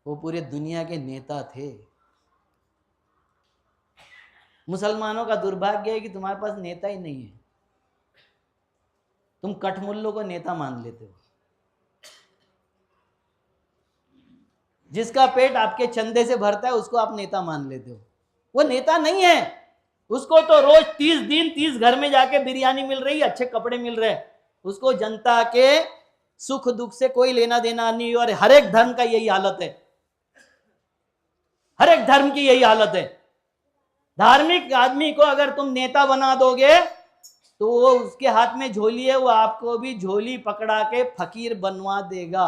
वो पूरे दुनिया के नेता थे। मुसलमानों का दुर्भाग्य है कि तुम्हारे पास नेता ही नहीं है। तुम कठमुल्लों को नेता मान लेते हो। जिसका पेट आपके चंदे से भरता है उसको आप नेता मान लेते हो। वो नेता नहीं है। उसको तो रोज 30 दिन 30 घर में जाके बिरयानी मिल रही, अच्छे कपड़े मिल रहे। उसको जनता के सुख दुख से कोई लेना देना नहीं। और हर एक धर्म का यही हालत है, हर एक धर्म की यही हालत है। धार्मिक आदमी को अगर तुम नेता बना दोगे तो वो उसके हाथ में झोली है, वो आपको भी झोली पकड़ा के फकीर बनवा देगा।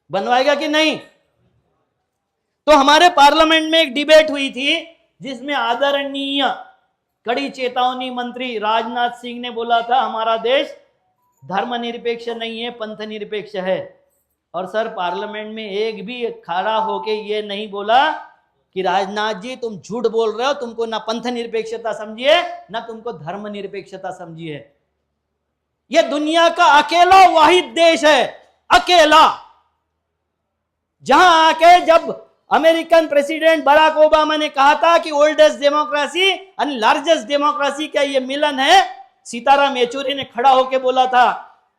बनवाएगा कि नहीं? तो हमारे पार्लियामेंट में एक डिबेट हुई थी जिसमें आदरणीय कड़ी चेतावनी मंत्री राजनाथ सिंह ने बोला था हमारा देश धर्मनिरपेक्ष नहीं है, पंथ निरपेक्ष है। और सर पार्लियामेंट में एक भी खड़ा होके ये नहीं बोला कि राजनाथ जी तुम झूठ बोल रहे हो, तुमको ना पंथ निरपेक्षता समझिए ना तुमको धर्म निरपेक्षता समझिए। ये दुनिया का अकेला वाहिद देश है, अकेला, जहां आके जब अमेरिकन प्रेसिडेंट बराक ओबामा ने कहा था कि oldest democracy and largest democracy का ये मिलन है, सीताराम येचुरी ने खड़ा होकर बोला था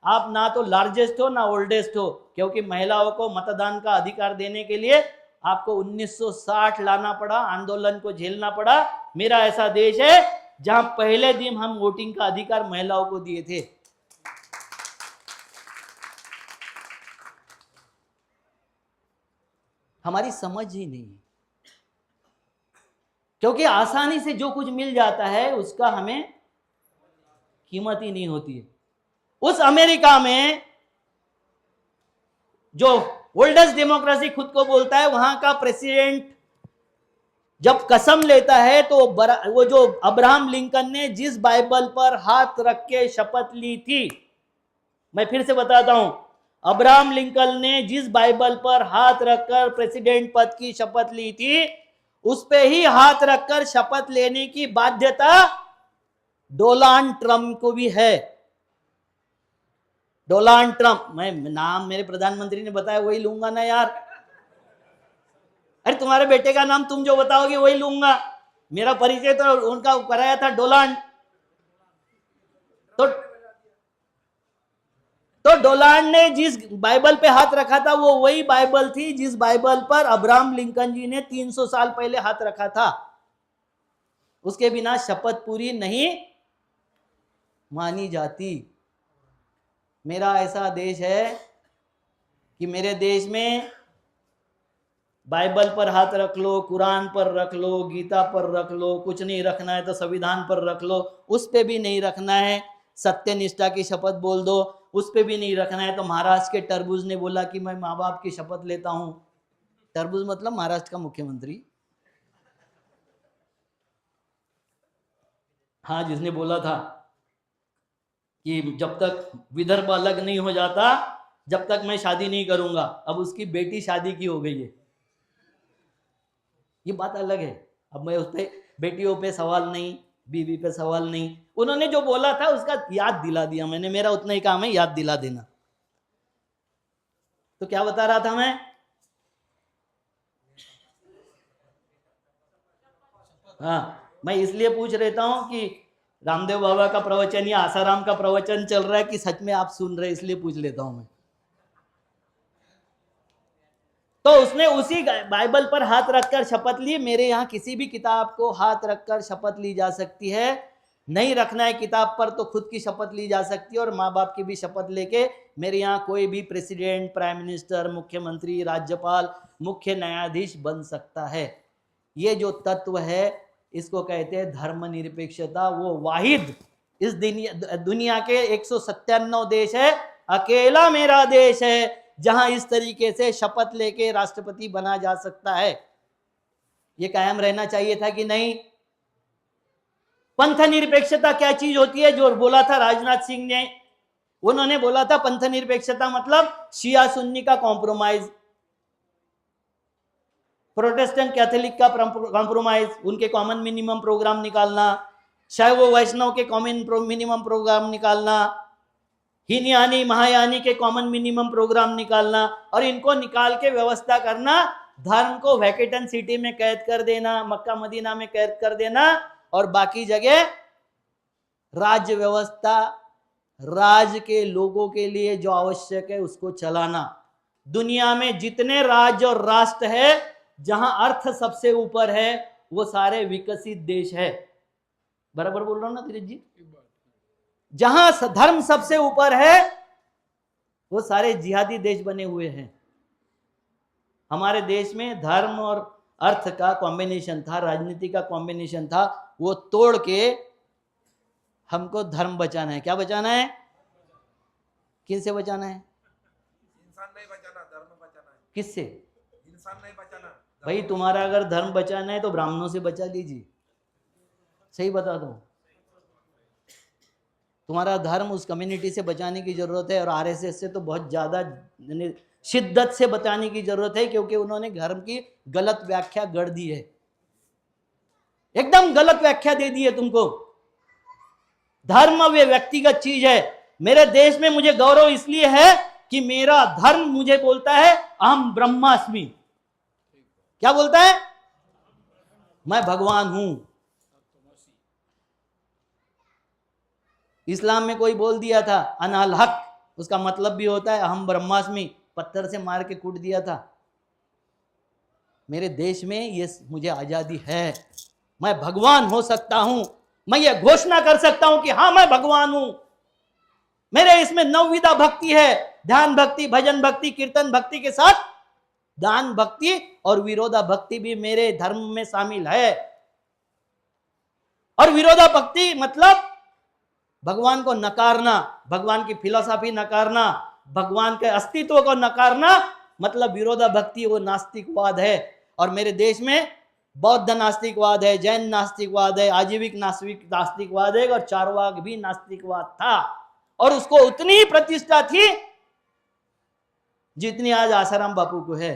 आप ना तो लार्जेस्ट हो ना ओल्डेस्ट हो, क्योंकि महिलाओं को मतदान का अधिकार देने के लिए आपको 1960 लाना पड़ा, आंदोलन को झेलना पड़ा। मेरा ऐसा देश है जहां पहले दिन हम वोटिंग का अधिकार महिलाओं को दिए थे। हमारी समझ ही नहीं, क्योंकि आसानी से जो कुछ मिल जाता है उसका हमें कीमत ही नहीं होती है। उस अमेरिका में जो ओल्डेस्ट डेमोक्रेसी खुद को बोलता है, वहां का प्रेसिडेंट जब कसम लेता है तो वो जो अब्राहम लिंकन ने जिस बाइबल पर हाथ रख के शपथ ली थी, मैं फिर से बताता हूं, अब्राहम लिंकन ने जिस बाइबल पर हाथ रखकर प्रेसिडेंट पद की शपथ ली थी, उस पे ही हाथ रखकर शपथ लेने की बाध्यता डोनाल्ड ट्रंप को भी है। डोनाल्ड ट्रंप, मैं नाम मेरे प्रधानमंत्री ने बताया वही लूंगा ना यार। अरे तुम्हारे बेटे का नाम तुम जो बताओगे वही लूंगा। मेरा परिचय तो उनका कराया था डोनाल्ड। तो डोनाल्ड ने जिस बाइबल पे हाथ रखा था वो वही बाइबल थी जिस बाइबल पर अब्राहम लिंकन जी ने 300 साल पहले हाथ रखा था। उसके बिना शपथ पूरी नहीं मानी जाती। मेरा ऐसा देश है कि मेरे देश में बाइबल पर हाथ रख लो, कुरान पर रख लो, गीता पर रख लो, कुछ नहीं रखना है तो संविधान पर रख लो, उस पे भी नहीं रखना है। सत्यनिष्ठा की शपथ बोल दो, उस पे भी नहीं रखना है। तो महाराष्ट्र के तरबूज ने बोला कि मैं माँ बाप की शपथ लेता हूं। तरबूज मतलब महाराष्ट्र का मुख्यमंत्री, हाँ, जिसने बोला था कि जब तक विदर्भ अलग नहीं हो जाता जब तक मैं शादी नहीं करूंगा। अब उसकी बेटी शादी की हो गई है, ये बात अलग है। अब मैं उस पे बेटियों पे सवाल नहीं, बीवी पे सवाल नहीं। उन्होंने जो बोला था उसका याद दिला दिया मैंने, मेरा उतना ही काम है याद दिला देना। तो क्या बता रहा था मैं? हाँ, मैं इसलिए पूछ रहता हूं कि रामदेव बाबा का प्रवचन या आसाराम का प्रवचन चल रहा है कि सच में आप सुन रहे, इसलिए पूछ लेता हूं मैं। तो उसने उसी बाइबल पर हाथ रखकर शपथ ली। मेरे यहाँ किसी भी किताब को हाथ रखकर शपथ ली जा सकती है। नहीं रखना है किताब पर तो खुद की शपथ ली जा सकती है, और माँ बाप की भी शपथ लेके मेरे यहाँ कोई भी प्रेसिडेंट, प्राइम मिनिस्टर, मुख्यमंत्री, राज्यपाल, मुख्य न्यायाधीश बन सकता है। ये जो तत्व है इसको कहते हैं धर्मनिरपेक्षता। वो वाहिद इस दुनिया के 197 देश है, अकेला मेरा देश है जहां इस तरीके से शपथ लेके राष्ट्रपति बना जा सकता है। ये कायम रहना चाहिए था कि नहीं? पंथ निरपेक्षता क्या चीज होती है जो बोला था राजनाथ सिंह ने? उन्होंने बोला था पंथ निरपेक्षता मतलब शिया सुन्नी का कॉम्प्रोमाइज, प्रोटेस्टेंट कैथोलिक का कॉम्प्रोमाइज, उनके कॉमन मिनिमम प्रोग्राम निकालना, शैव वैष्णव के कॉमन मिनिमम प्रोग्राम निकालना, हीनयानी महायानी के कॉमन मिनिमम प्रोग्राम निकालना, और इनको निकाल के व्यवस्था करना, धर्म को वैकेटन सिटी में कैद कर देना, मक्का मदीना में कैद कर देना, और बाकी जगह राज्य व्यवस्था, राज्य के लोगों के लिए जो आवश्यक है उसको चलाना। दुनिया में जितने राज्य और राष्ट्र है जहां अर्थ सबसे ऊपर है वो सारे विकसित देश है। बराबर बोल रहा हूं ना धीरज जी? जहां धर्म सबसे ऊपर है वो सारे जिहादी देश बने हुए हैं। हमारे देश में धर्म और अर्थ का कॉम्बिनेशन था, राजनीति का कॉम्बिनेशन था, वो तोड़ के हमको धर्म बचाना है। क्या बचाना है? किन से बचाना है? इंसान नहीं बचाना, धर्म बचाना है। किससे? इंसान नहीं बचाना। भाई तुम्हारा अगर धर्म बचाना है तो ब्राह्मणों से बचा लीजिए। सही बता दो, तुम्हारा धर्म उस कम्युनिटी से बचाने की जरूरत है, और आरएसएस से तो बहुत ज्यादा शिद्दत से बचाने की जरूरत है, क्योंकि उन्होंने धर्म की गलत व्याख्या गढ़ दी है, एकदम गलत व्याख्या दे दी है तुमको। धर्म वे व्यक्तिगत चीज है। मेरे देश में मुझे गौरव इसलिए है कि मेरा धर्म मुझे बोलता है अहम ब्रह्मास्मि। क्या बोलता है? मैं भगवान हूं। इस्लाम में कोई बोल दिया था अनल हक, उसका मतलब भी होता है अहम ब्रह्मास्मि, पत्थर से मार के कूट दिया था। मेरे देश में ये मुझे आजादी है, मैं भगवान हो सकता हूं, मैं ये घोषणा कर सकता हूं कि हाँ मैं भगवान हूं। मेरे इसमें नवविधा भक्ति है, ध्यान भक्ति, भजन भक्ति, कीर्तन भक्ति के साथ दान भक्ति और विरोधा भक्ति भी मेरे धर्म में शामिल है। और विरोधा भक्ति मतलब भगवान को नकारना, भगवान की फिलॉसफी नकारना, भगवान के अस्तित्व को नकारना, मतलब विरोधा भक्ति वो नास्तिकवाद है। और मेरे देश में बौद्ध नास्तिकवाद है, जैन नास्तिकवाद है, आजीविक नास्तिकवाद है, और चारवाक भी नास्तिकवाद था, और उसको उतनी ही प्रतिष्ठा थी जितनी आज आसाराम बापू को है।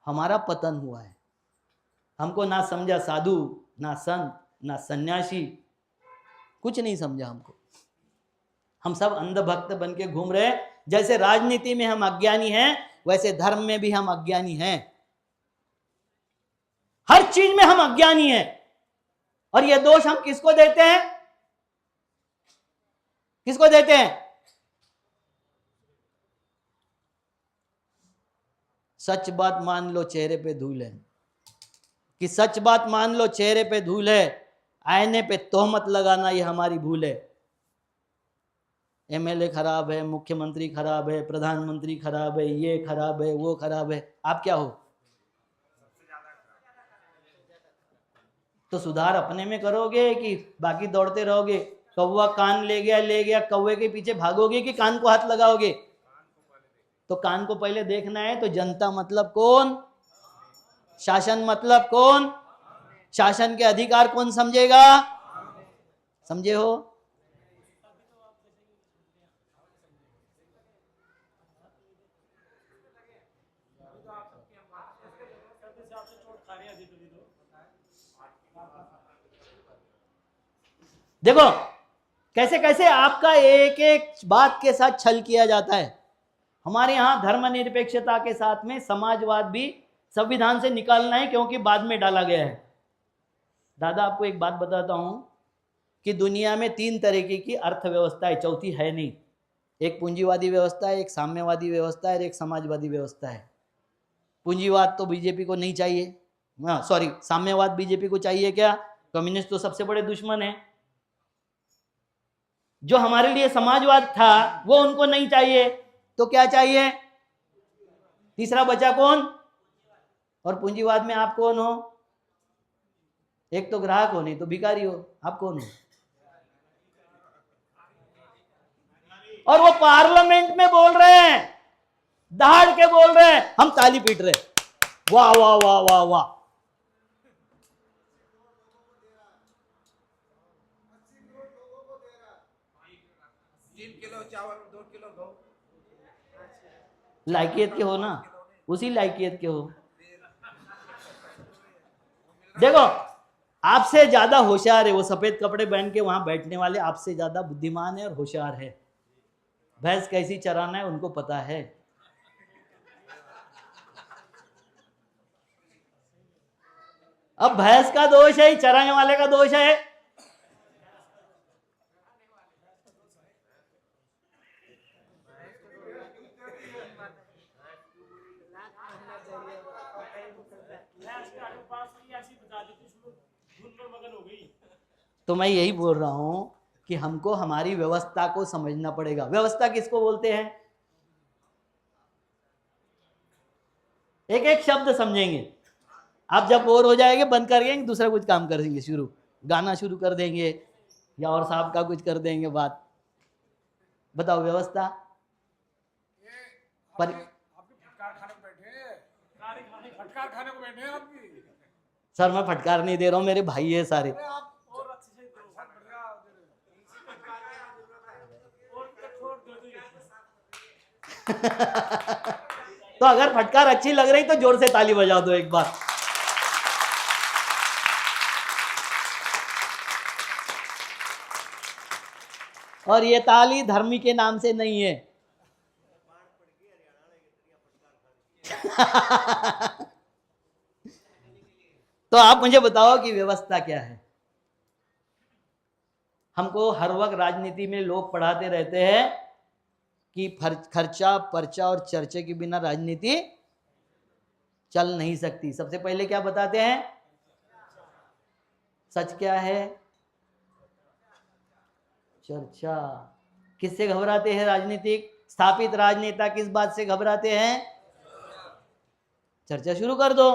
हमारा पतन हुआ है, हमको ना समझा साधु, ना संत, ना सन्यासी, कुछ नहीं समझा हमको। हम सब अंधभक्त बन के घूम रहे हैं। जैसे राजनीति में हम अज्ञानी हैं, वैसे धर्म में भी हम अज्ञानी हैं। हर चीज में हम अज्ञानी हैं। और यह दोष हम किसको देते हैं? किसको देते हैं? सच बात मान लो चेहरे पे धूल है, कि सच बात मान लो चेहरे पे धूल है, आईने पे तोहमत लगाना ये हमारी भूल है। एमएलए खराब है, मुख्यमंत्री खराब है, प्रधानमंत्री खराब है, ये खराब है, वो खराब है, आप क्या हो? तो सुधार अपने में करोगे कि बाकी दौड़ते रहोगे? कौवा कान ले गया, कौवे के पीछे भागोगे कि कान को हाथ लगाओगे? तो कान को पहले देखना है। तो जनता मतलब कौन? शासन मतलब कौन? शासन के अधिकार कौन समझेगा? समझे हो? देखो कैसे कैसे आपका एक एक बात के साथ छल किया जाता है। हमारे यहां धर्मनिरपेक्षता के साथ में समाजवाद भी संविधान से निकालना है, क्योंकि बाद में डाला गया है। दादा आपको एक बात बताता हूं कि दुनिया में 3 तरीके की अर्थव्यवस्था है, चौथी है नहीं। एक पूंजीवादी व्यवस्था है, एक साम्यवादी व्यवस्था है, और एक समाजवादी व्यवस्था है। पूंजीवाद तो बीजेपी को नहीं चाहिए, सॉरी साम्यवाद बीजेपी को चाहिए क्या? कम्युनिस्ट तो सबसे बड़े दुश्मन है। जो हमारे लिए समाजवाद था वो उनको नहीं चाहिए, तो क्या चाहिए? तीसरा बचा कौन? और पूंजीवाद में आप कौन हो? एक तो ग्राहक हो, नहीं तो भिखारी हो। आप कौन हो? और वो पार्लियामेंट में बोल रहे हैं, दहाड़ के बोल रहे हैं, हम ताली पीट रहे, वाह वाह वाह वाह वाह। 3 किलो चावल, 2 किलो गहूं। लायकियत के हो ना, उसी लायकियत के हो। देखो आपसे ज्यादा होशियार है वो सफेद कपड़े पहन के वहां बैठने वाले, आपसे ज्यादा बुद्धिमान है और होशियार है। भैंस कैसी चराना है उनको पता है। अब भैंस का दोष है, चराने वाले का दोष है? तो मैं यही बोल रहा हूं कि हमको हमारी व्यवस्था को समझना पड़ेगा। व्यवस्था किसको बोलते हैं? एक एक शब्द समझेंगे। आप जब बोर हो जाएंगे बंद कर देंगे, दूसरा कुछ काम कर देंगे, शुरू गाना शुरू कर देंगे या और साहब का कुछ कर देंगे बात। बताओ व्यवस्था पर आपकी फटकार खाने को बैठे, फटकार खाने को बैठे हैं आपकी। सर मैं फटकार नहीं दे रहा हूँ, मेरे भाई है सारे। अरे आप और अच्छे से दो, बहुत बढ़िया दे रहे हो। तो अगर फटकार अच्छी लग रही तो जोर से ताली बजा दो एक बार। और ये ताली धर्मी के नाम से नहीं है। तो आप मुझे बताओ कि व्यवस्था क्या है? हमको हर वक्त राजनीति में लोग पढ़ाते रहते हैं कि खर्चा पर्चा और चर्चे के बिना राजनीति चल नहीं सकती। सबसे पहले क्या बताते हैं? सच क्या है? चर्चा। किससे घबराते हैं राजनीतिक स्थापित राजनेता? किस बात से घबराते हैं? चर्चा शुरू कर दो।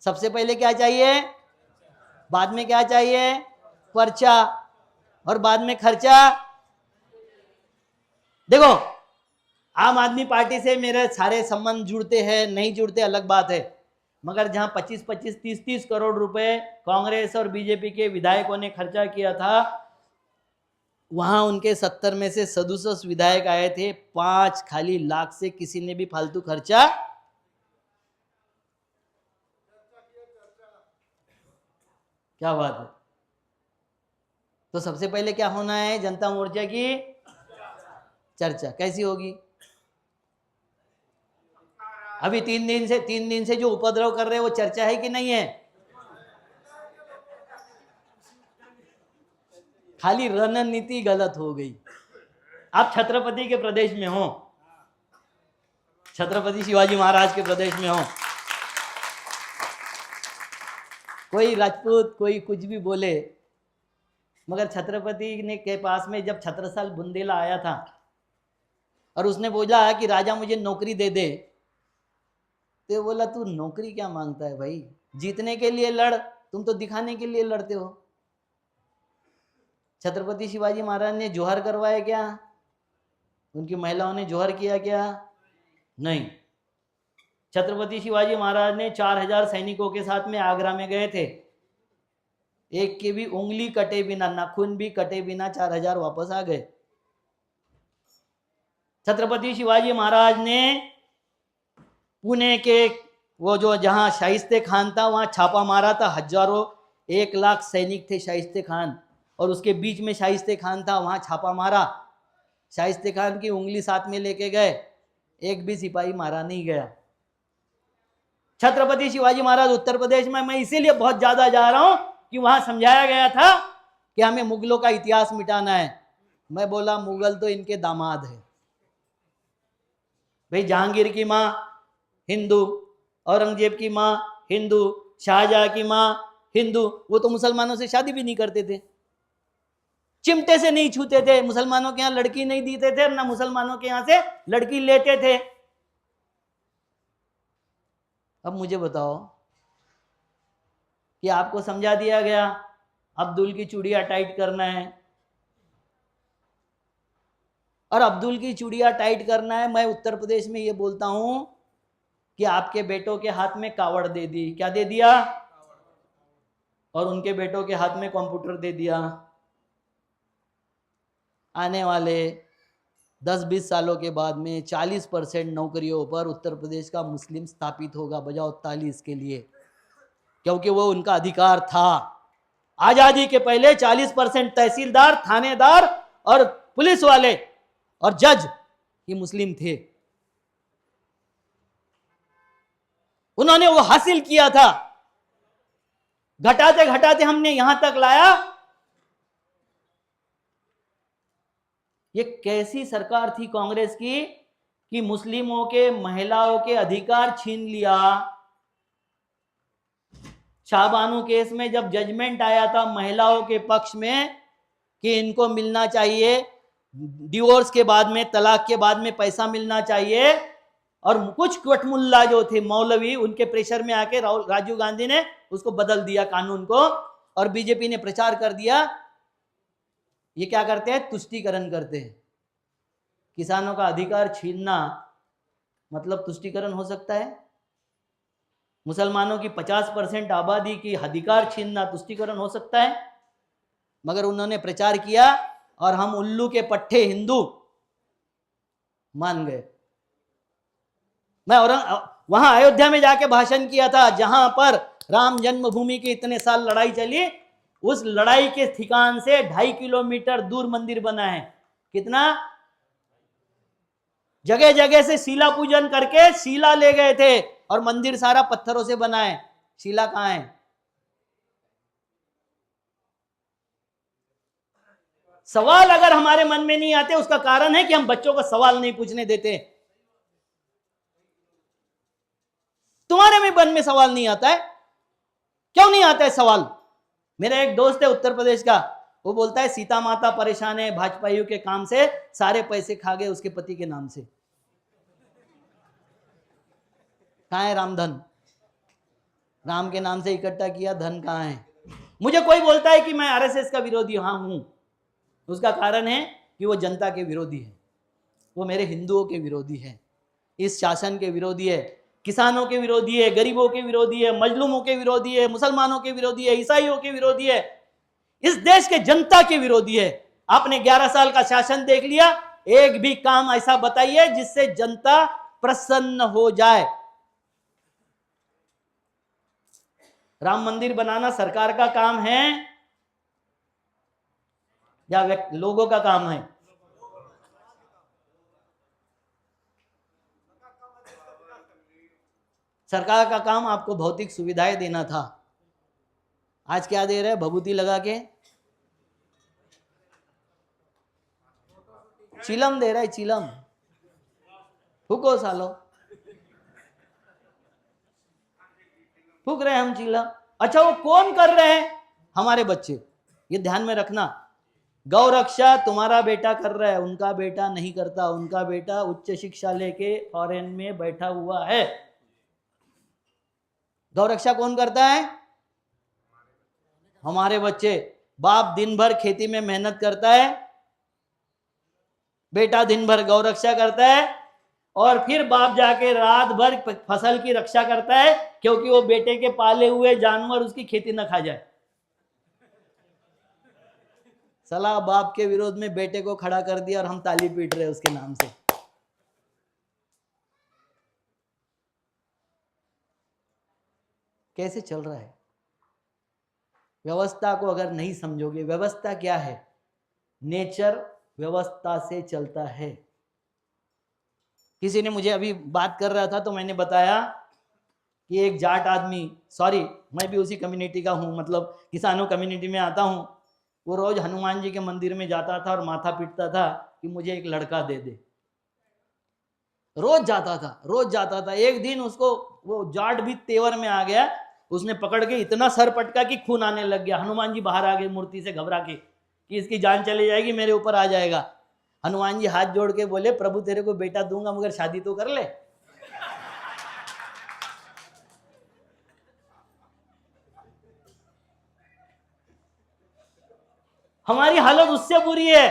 सबसे पहले क्या चाहिए? बाद में क्या चाहिए? पर्चा। और बाद में खर्चा। देखो आम आदमी पार्टी से मेरे सारे संबंध जुड़ते हैं नहीं जुड़ते अलग बात है, मगर जहां 25-25, 30-30 करोड़ रुपए कांग्रेस और बीजेपी के विधायकों ने खर्चा किया था, वहां उनके 70 में से 67 विधायक आए थे। 5 खाली लाख से किसी ने भी फालतू खर्चा। क्या बात है? तो सबसे पहले क्या होना है? जनता मोर्चा की चर्चा। कैसी होगी? अभी 3 दिन से जो उपद्रव कर रहे हैं वो चर्चा है कि नहीं है? खाली रणनीति गलत हो गई। आप छत्रपति के प्रदेश में हो, छत्रपति शिवाजी महाराज के प्रदेश में हो, कोई राजपूत कोई कुछ भी बोले, मगर छत्रपति ने के पास में जब छत्रसाल बुंदेला आया था और उसने बोला कि राजा मुझे नौकरी दे दे, तो बोला तू नौकरी क्या मांगता है भाई? जीतने के लिए लड़, तुम तो दिखाने के लिए लड़ते हो। छत्रपति शिवाजी महाराज ने जोहर करवाया क्या? उनकी महिलाओं ने जोहर किया क्या? नहीं। छत्रपति शिवाजी महाराज ने 4000 सैनिकों के साथ में आगरा में गए थे। एक की भी उंगली कटे बिना, नाखून भी कटे बिना 4000 वापस आ गए। छत्रपति शिवाजी महाराज ने पुणे के वो जो जहां शाइस्ते खान था वहां छापा मारा था। हजारों 1 लाख सैनिक थे शाइस्ते खान, और उसके बीच में शाइस्ते खान था, वहां छापा मारा। शाइस्ते खान की उंगली साथ में लेके गए, एक भी सिपाही मारा नहीं गया। छत्रपति शिवाजी महाराज उत्तर प्रदेश में, मैं इसीलिए बहुत ज्यादा जा रहा हूं कि वहां समझाया गया था कि हमें मुगलों का इतिहास मिटाना है। मैं बोला मुगल तो इनके दामाद है भाई। जहांगीर की माँ हिंदू, औरंगजेब की माँ हिंदू, शाहजहां की माँ हिंदू, वो तो मुसलमानों से शादी भी नहीं करते थे, चिमटे से नहीं छूते थे, मुसलमानों के यहाँ लड़की नहीं देते थे, ना मुसलमानों के यहाँ से लड़की लेते थे। अब मुझे बताओ कि आपको समझा दिया गया अब्दुल की चूड़ियां टाइट करना है, और अब्दुल की चूड़ियां टाइट करना है। मैं उत्तर प्रदेश में ये बोलता हूं कि आपके बेटों के हाथ में कावड़ दे दी। क्या दे दिया? और उनके बेटों के हाथ में कंप्यूटर दे दिया। आने वाले 10-20 सालों के बाद में 40% नौकरियों पर उत्तर प्रदेश का मुस्लिम स्थापित होगा। बजाओ ताली इसके लिए, क्योंकि वो उनका अधिकार था। आजादी के पहले 40% तहसीलदार, थानेदार और पुलिस वाले और जज ये मुस्लिम थे। उन्होंने वो हासिल किया था। घटाते घटाते हमने यहां तक लाया। ये कैसी सरकार थी कांग्रेस की कि मुस्लिमों के, महिलाओं के अधिकार छीन लिया। शाहबानो केस में जब जजमेंट आया था महिलाओं के पक्ष में कि इनको मिलना चाहिए, डिवोर्स के बाद में, तलाक के बाद में पैसा मिलना चाहिए, और कुछ कटमुल्ला जो थे मौलवी, उनके प्रेशर में आके राजीव गांधी ने उसको बदल दिया कानून को, और बीजेपी ने प्रचार कर दिया। ये क्या करते हैं? तुष्टीकरण करते हैं। किसानों का अधिकार छीनना मतलब तुष्टीकरण हो सकता है? मुसलमानों की 50% आबादी की अधिकार छीनना तुष्टीकरण हो सकता है? मगर उन्होंने प्रचार किया और हम उल्लू के पट्टे हिंदू मान गए। मैं वहां अयोध्या में जाके भाषण किया था, जहां पर राम जन्मभूमि की इतने साल लड़ाई चली, उस लड़ाई के ठिकान से 2.5 किलोमीटर दूर मंदिर बना है। कितना? जगह जगह से शिला पूजन करके शिला ले गए थे और मंदिर सारा पत्थरों से बना है। शिला कहां है? सवाल अगर हमारे मन में नहीं आते, उसका कारण है कि हम बच्चों को सवाल नहीं पूछने देते। तुम्हारे में मन में सवाल नहीं आता है? क्यों नहीं आता है सवाल? मेरा एक दोस्त है उत्तर प्रदेश का, वो बोलता है सीता माता परेशान है भाजपाइयों के काम से, सारे पैसे खा गए उसके पति के नाम से। कहां है रामधन? राम के नाम से इकट्ठा किया धन कहां है? मुझे कोई बोलता है कि मैं आरएसएस का विरोधी हूं, उसका कारण है कि वो जनता के विरोधी है, वो मेरे हिंदुओं के विरोधी है, इस शासन के विरोधी है, किसानों के विरोधी है, गरीबों के विरोधी है, मजलूमों के विरोधी है, मुसलमानों के विरोधी है, ईसाइयों के विरोधी है, इस देश के जनता के विरोधी है। आपने 11 साल का शासन देख लिया, एक भी काम ऐसा बताइए जिससे जनता प्रसन्न हो जाए। राम मंदिर बनाना सरकार का काम है या लोगों का काम है? सरकार का काम आपको भौतिक सुविधाएं देना था। आज क्या दे रहे? भभूति लगा के चिलम दे रहा है, चिलम। फूको सालो, फूक रहे हैं हम चिलम। अच्छा, वो कौन कर रहे हैं? हमारे बच्चे। ये ध्यान में रखना, गौ रक्षा तुम्हारा बेटा कर रहा है, उनका बेटा नहीं करता। उनका बेटा उच्च शिक्षा लेके फॉरेन में बैठा हुआ है। गौ रक्षा कौन करता है? हमारे बच्चे। बाप दिन भर खेती में मेहनत करता है, बेटा दिन भर गौ रक्षा करता है, और फिर बाप जाके रात भर फसल की रक्षा करता है, क्योंकि वो बेटे के पाले हुए जानवर उसकी खेती न खा जाए। सलाह बाप के विरोध में बेटे को खड़ा कर दिया और हम ताली पीट रहे उसके नाम से। कैसे चल रहा है? व्यवस्था को अगर नहीं समझोगे, व्यवस्था क्या है? नेचर व्यवस्था से चलता है। किसी ने मुझे अभी बात कर रहा था तो मैंने बताया कि एक जाट आदमी, सॉरी मैं भी उसी कम्युनिटी का हूं, मतलब किसानों कम्युनिटी में आता हूं, वो रोज हनुमान जी के मंदिर में जाता था और माथा पीटता था कि मुझे एक लड़का दे दे। रोज जाता था, रोज जाता था। एक दिन उसको वो जाट भी तेवर में आ गया, उसने पकड़ के इतना सर पटका कि खून आने लग गया। हनुमान जी बाहर आ गए मूर्ति से घबरा के कि इसकी जान चली जाएगी, मेरे ऊपर आ जाएगा। हनुमान जी हाथ जोड़ के बोले, प्रभु तेरे को बेटा दूंगा मगर शादी तो कर ले। हमारी हालत उससे बुरी है।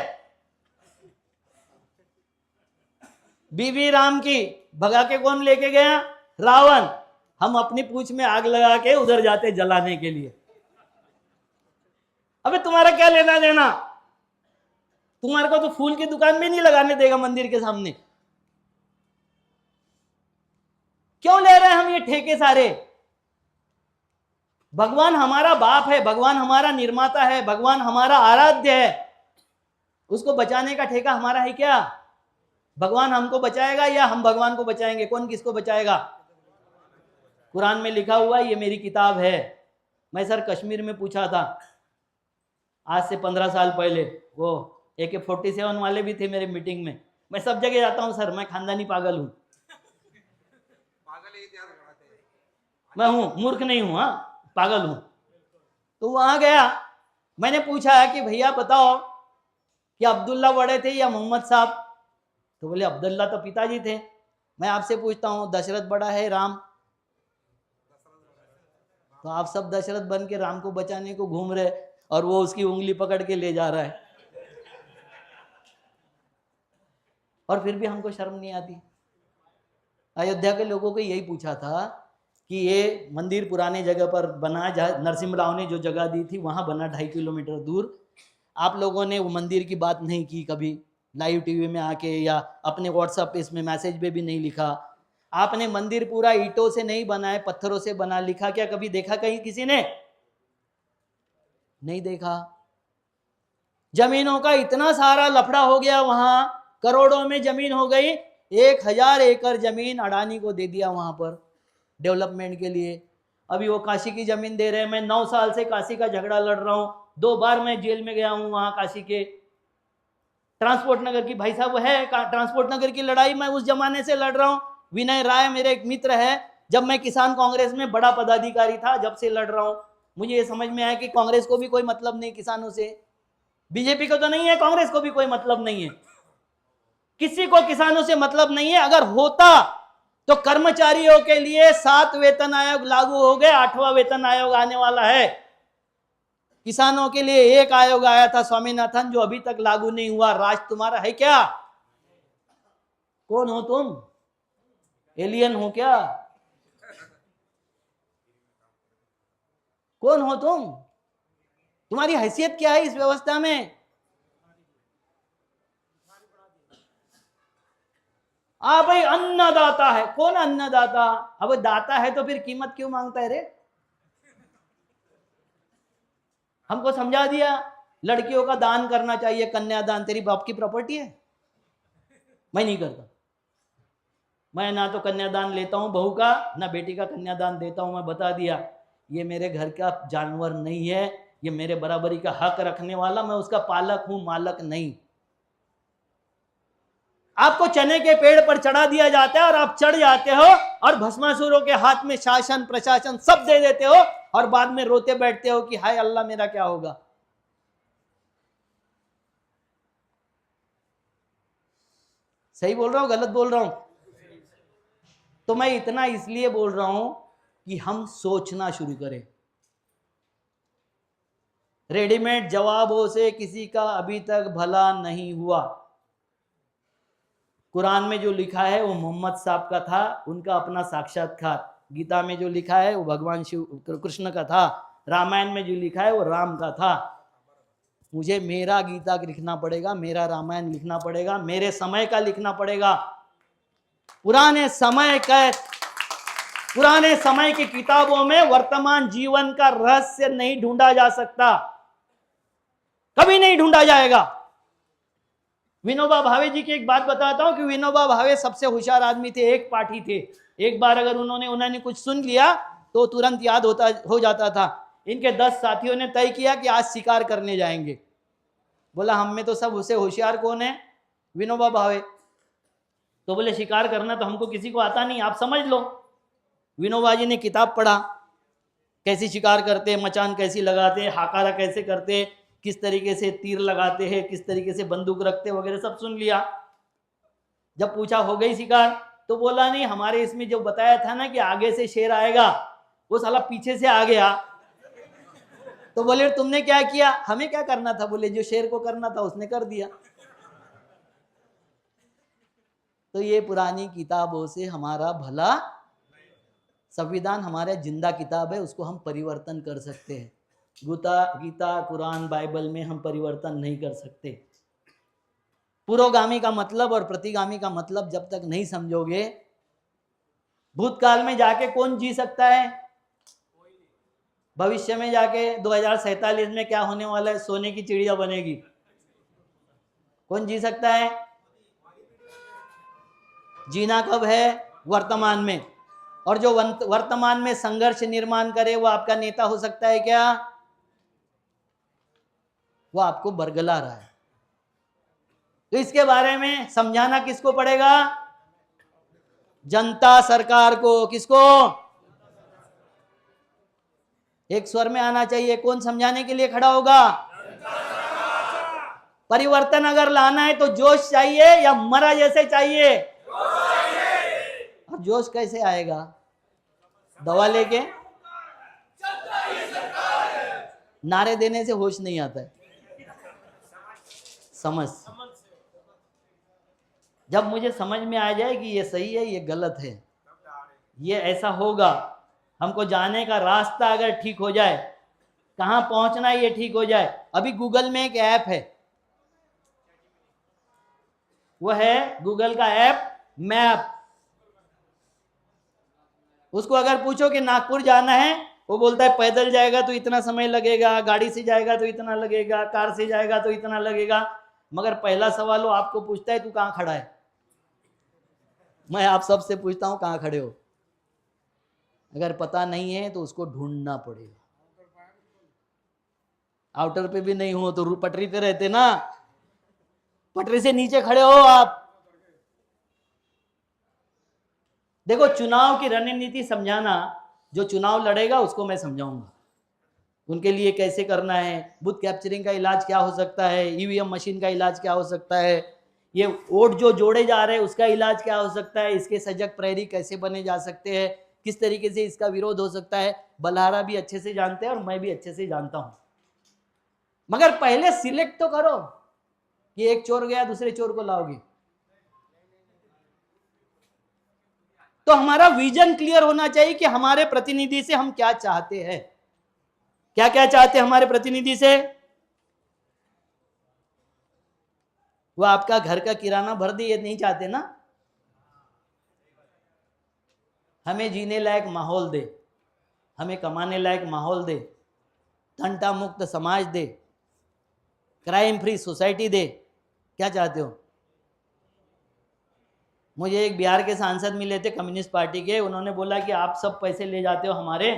बीबी राम की भगा के कौन लेके गया? रावण। हम अपनी पूंछ में आग लगा के उधर जाते जलाने के लिए। अबे तुम्हारा क्या लेना देना? तुम्हारे को तो फूल की दुकान में नहीं लगाने देगा मंदिर के सामने। क्यों ले रहे हैं हम ये ठेके सारे? भगवान हमारा बाप है, भगवान हमारा निर्माता है, भगवान हमारा आराध्य है। उसको बचाने का ठेका हमारा है क्या? भगवान हमको बचाएगा या हम भगवान को बचाएंगे? कौन किसको बचाएगा? कुरान में लिखा हुआ, ये मेरी किताब है। मैं सर कश्मीर में पूछा था आज से 15 साल पहले, वो AK-47 वाले भी थे मेरे मीटिंग में। मैं सब जगह जाता हूं सर, मैं खानदानी पागल हूं। मैं हूं, मूर्ख नहीं हूं। हाँ, पागल हूं। तो वहां गया, मैंने पूछा कि भैया बताओ कि अब्दुल्ला बड़े थे या मोहम्मद साहब? तो बोले अब्दुल्ला तो पिताजी थे। मैं आपसे पूछता हूं दशरथ बड़ा है राम? तो आप सब दशरथ बन के राम को बचाने को घूम रहे और वो उसकी उंगली पकड़ के ले जा रहा है, और फिर भी हमको शर्म नहीं आती। अयोध्या के लोगों को यही पूछा था कि ये मंदिर पुराने जगह पर बना, जहाँ नरसिम्हा राव ने जो जगह दी थी वहां बना 2.5 किलोमीटर दूर। आप लोगों ने वो मंदिर की बात नहीं की कभी लाइव टीवी में आके, या अपने व्हाट्सएप पे इसमें मैसेज पे भी नहीं लिखा। आपने मंदिर पूरा ईंटों से नहीं बनाए, पत्थरों से बना, लिखा क्या कभी? देखा कहीं किसी ने? नहीं देखा। जमीनों का इतना सारा लफड़ा हो गया वहां, करोड़ों में जमीन हो गई। 1000 एकड़ जमीन अडानी को दे दिया वहां पर डेवलपमेंट के लिए। अभी वो काशी की जमीन दे रहे हैं। मैं 9 साल से काशी का झगड़ा लड़ रहा हूं, 2 बार मैं जेल में गया हूं वहां काशी के। ट्रांसपोर्ट नगर की, भाई साहब वो है ट्रांसपोर्ट नगर की लड़ाई, मैं उस जमाने से लड़ रहा हूं। विनय राय मेरे एक मित्र है, जब मैं किसान कांग्रेस में बड़ा पदाधिकारी था जब से लड़ रहा हूं। मुझे ये समझ में आया कि कांग्रेस को भी कोई मतलब नहीं किसानों से, बीजेपी को तो नहीं है, कांग्रेस को भी कोई मतलब नहीं है, किसी को किसानों से मतलब नहीं है। अगर होता तो कर्मचारियों के लिए 7 वेतन आयोग लागू हो गए, 8वां वेतन आयोग आने वाला है। किसानों के लिए एक आयोग आया था स्वामीनाथन, जो अभी तक लागू नहीं हुआ। राज तुम्हारा है क्या? कौन हो तुम? एलियन हो क्या? कौन हो तुम? तुम्हारी हैसियत क्या है इस व्यवस्था में? भाई अन्नदाता है। कौन अन्नदाता? अब दाता है तो फिर कीमत क्यों मांगता है रे? हमको समझा दिया लड़कियों का दान करना चाहिए, कन्यादान। तेरी बाप की प्रॉपर्टी है? मैं नहीं करता। मैं ना तो कन्यादान लेता हूं बहू का, ना बेटी का कन्यादान देता हूं। मैं बता दिया, ये मेरे घर का जानवर नहीं है, ये मेरे बराबरी का हक रखने वाला, मैं उसका पालक हूं, मालक नहीं। आपको चने के पेड़ पर चढ़ा दिया जाता है और आप चढ़ जाते हो और भस्मासुरों के हाथ में शासन प्रशासन सब दे देते हो, और बाद में रोते बैठते हो कि हाय अल्लाह मेरा क्या होगा। सही बोल रहा हूं गलत बोल रहा हूं? तो मैं इतना इसलिए बोल रहा हूं कि हम सोचना शुरू करें। रेडीमेड जवाबों से किसी का अभी तक भला नहीं हुआ। कुरान में जो लिखा है वो मोहम्मद साहब का था, उनका अपना साक्षात्कार। गीता में जो लिखा है वो भगवान शिव कृष्ण का था। रामायण में जो लिखा है वो राम का था। मुझे मेरा गीता लिखना पड़ेगा, मेरा रामायण लिखना पड़ेगा, मेरे समय का लिखना पड़ेगा। पुराने समय की किताबों में वर्तमान जीवन का रहस्य नहीं ढूंढा जा सकता, कभी नहीं ढूंढा जाएगा। विनोबा भावे जी की एक बात बताता हूं कि विनोबा भावे सबसे होशियार आदमी थे, एक पाठी थे। एक बार अगर उन्होंने कुछ सुन लिया तो तुरंत याद हो जाता था। इनके 10 साथियों ने तय किया कि आज शिकार करने जाएंगे। बोला हम में तो सब उससे होशियार कौन है? विनोबा भावे। तो बोले शिकार करना तो हमको किसी को आता नहीं, आप समझ लो। विनोबा जी ने किताब पढ़ा, कैसी शिकार करते, मचान कैसी लगाते, हाकारा कैसे करते, किस तरीके से तीर लगाते हैं, किस तरीके से बंदूक रखते वगैरह सब सुन लिया। जब पूछा हो गई शिकार तो बोला नहीं, हमारे इसमें जो बताया था ना कि आगे से शेर आएगा, वो साला पीछे से आ गया। तो बोले तुमने क्या किया? हमें क्या करना था? बोले जो शेर को करना था उसने कर दिया। तो ये पुरानी किताबों से हमारा भला, संविधान हमारा जिंदा किताब है, उसको हम परिवर्तन कर सकते हैं। गीता कुरान बाइबल में हम परिवर्तन नहीं कर सकते। पुरोगामी का मतलब और प्रतिगामी का मतलब जब तक नहीं समझोगे, भूतकाल में जाके कौन जी सकता है? भविष्य में जाके 2047 में क्या होने वाला है? सोने की चिड़िया बनेगी। कौन जी सकता है? जीना कब है? वर्तमान में। और जो वर्तमान में संघर्ष निर्माण करे वो आपका नेता हो सकता है क्या? वो आपको बरगला रहा है। तो इसके बारे में समझाना किसको पड़ेगा? जनता सरकार को। किसको? एक स्वर में आना चाहिए। कौन समझाने के लिए खड़ा होगा? परिवर्तन अगर लाना है तो जोश चाहिए या मरा जैसे चाहिए? और जोश कैसे आएगा? दवा लेके? नारे देने से होश नहीं आता है, समझ। जब मुझे समझ में आ जाए कि ये सही है, ये गलत है, ये ऐसा होगा, हमको जाने का रास्ता अगर ठीक हो जाए, कहां पहुंचना है ये ठीक हो जाए। अभी गूगल में एक ऐप है, वो है गूगल का ऐप मैप। उसको अगर पूछो कि नागपुर जाना है, वो बोलता है पैदल जाएगा तो इतना समय लगेगा, गाड़ी से जाएगा तो इतना लगेगा, कार से जाएगा तो इतना लगेगा। मगर पहला सवाल वो आपको पूछता है, तू कहां खड़ा है? मैं आप सबसे पूछता हूं, कहां खड़े हो? अगर पता नहीं है तो उसको ढूंढना पड़ेगा। आउटर पे भी नहीं हो तो पटरी पे रहते ना, पटरी से नीचे खड़े हो आप। देखो, चुनाव की रणनीति समझाना, जो चुनाव लड़ेगा उसको मैं समझाऊंगा, उनके लिए कैसे करना है, बूथ कैप्चरिंग का इलाज क्या हो सकता है, ईवीएम मशीन का इलाज क्या हो सकता है, ये वोट जो जोड़े जा रहे हैं उसका इलाज क्या हो सकता है, इसके सजग प्रहरी कैसे बने जा सकते हैं, किस तरीके से इसका विरोध हो सकता है। बलहारा भी अच्छे से जानते हैं और मैं भी अच्छे से जानता हूं। मगर पहले सिलेक्ट तो करो कि एक चोर गया दूसरे चोर को लाओगे। तो हमारा विजन क्लियर होना चाहिए कि हमारे प्रतिनिधि से हम क्या चाहते हैं, क्या क्या चाहते हैं हमारे प्रतिनिधि से। वो आपका घर का किराना भर दे, ये नहीं चाहते ना। हमें जीने लायक माहौल दे, हमें कमाने लायक माहौल दे, तंटा मुक्त समाज दे, क्राइम फ्री सोसाइटी दे। क्या चाहते हो? मुझे एक बिहार के सांसद मिले थे कम्युनिस्ट पार्टी के, उन्होंने बोला कि आप सब पैसे ले जाते हो हमारे,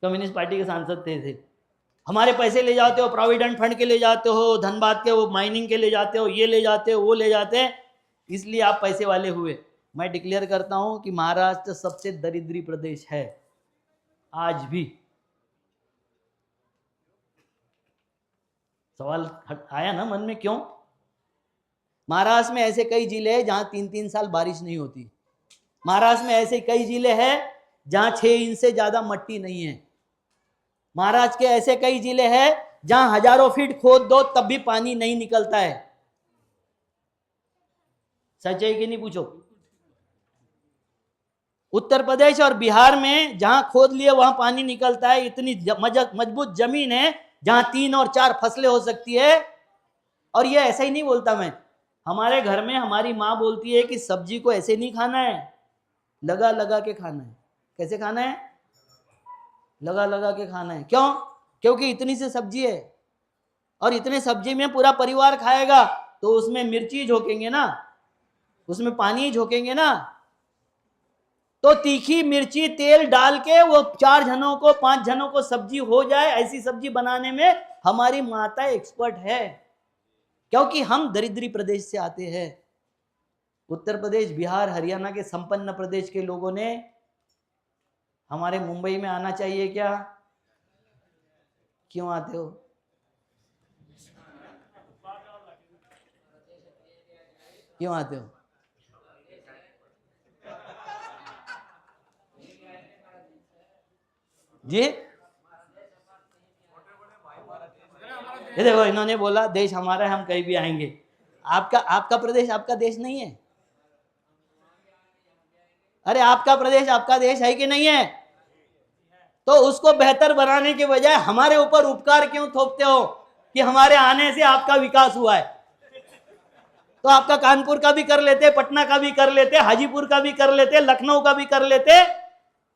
कम्युनिस्ट पार्टी के सांसद थे, हमारे पैसे ले जाते हो, प्रोविडेंट फंड के ले जाते हो, धनबाद के वो माइनिंग के ले जाते हो, ये ले जाते हो, वो ले जाते हैं, इसलिए आप पैसे वाले हुए। मैं डिक्लेयर करता हूं कि महाराष्ट्र सबसे दरिद्री प्रदेश है आज भी। सवाल आया ना मन में, क्यों? महाराष्ट्र में ऐसे कई जिले हैं जहां 3-3 साल बारिश नहीं होती। महाराष्ट्र में ऐसे कई जिले हैं जहां 6 इंच से ज्यादा मट्टी नहीं है। महाराष्ट्र के ऐसे कई जिले हैं जहां हजारों फीट खोद दो तब भी पानी नहीं निकलता है। सच है कि नहीं? पूछो। उत्तर प्रदेश और बिहार में जहां खोद लिए वहां पानी निकलता है। इतनी मजबूत जमीन है जहां 3 और 4 फसलें हो सकती है। और ये ऐसा ही नहीं बोलता मैं, हमारे घर में हमारी माँ बोलती है कि सब्जी को ऐसे नहीं खाना है, लगा लगा के खाना है। कैसे खाना है? लगा लगा के खाना है। क्यों? क्योंकि इतनी सी सब्जी है और इतने सब्जी में पूरा परिवार खाएगा तो उसमें मिर्ची झोंकेंगे ना, उसमें पानी झोंकेंगे ना। तो तीखी मिर्ची तेल डाल के वो 4 जनों को 5 जनों को सब्जी हो जाए, ऐसी सब्जी बनाने में हमारी माता एक्सपर्ट है, क्योंकि हम दरिद्री प्रदेश से आते हैं। उत्तर प्रदेश, बिहार, हरियाणा के संपन्न प्रदेश के लोगों ने हमारे मुंबई में आना चाहिए क्या? क्यों आते हो? क्यों आते हो? जी, ये देखो, इन्होंने बोला देश हमारा है, हम कहीं भी आएंगे। आपका प्रदेश आपका देश नहीं है? अरे आपका प्रदेश आपका देश है कि नहीं है? तो उसको बेहतर बनाने के बजाय हमारे ऊपर उपकार क्यों थोपते हो कि हमारे आने से आपका विकास हुआ है? तो आपका कानपुर का भी कर लेते, पटना का भी कर लेते, हाजीपुर का भी कर लेते, लखनऊ का भी कर लेते।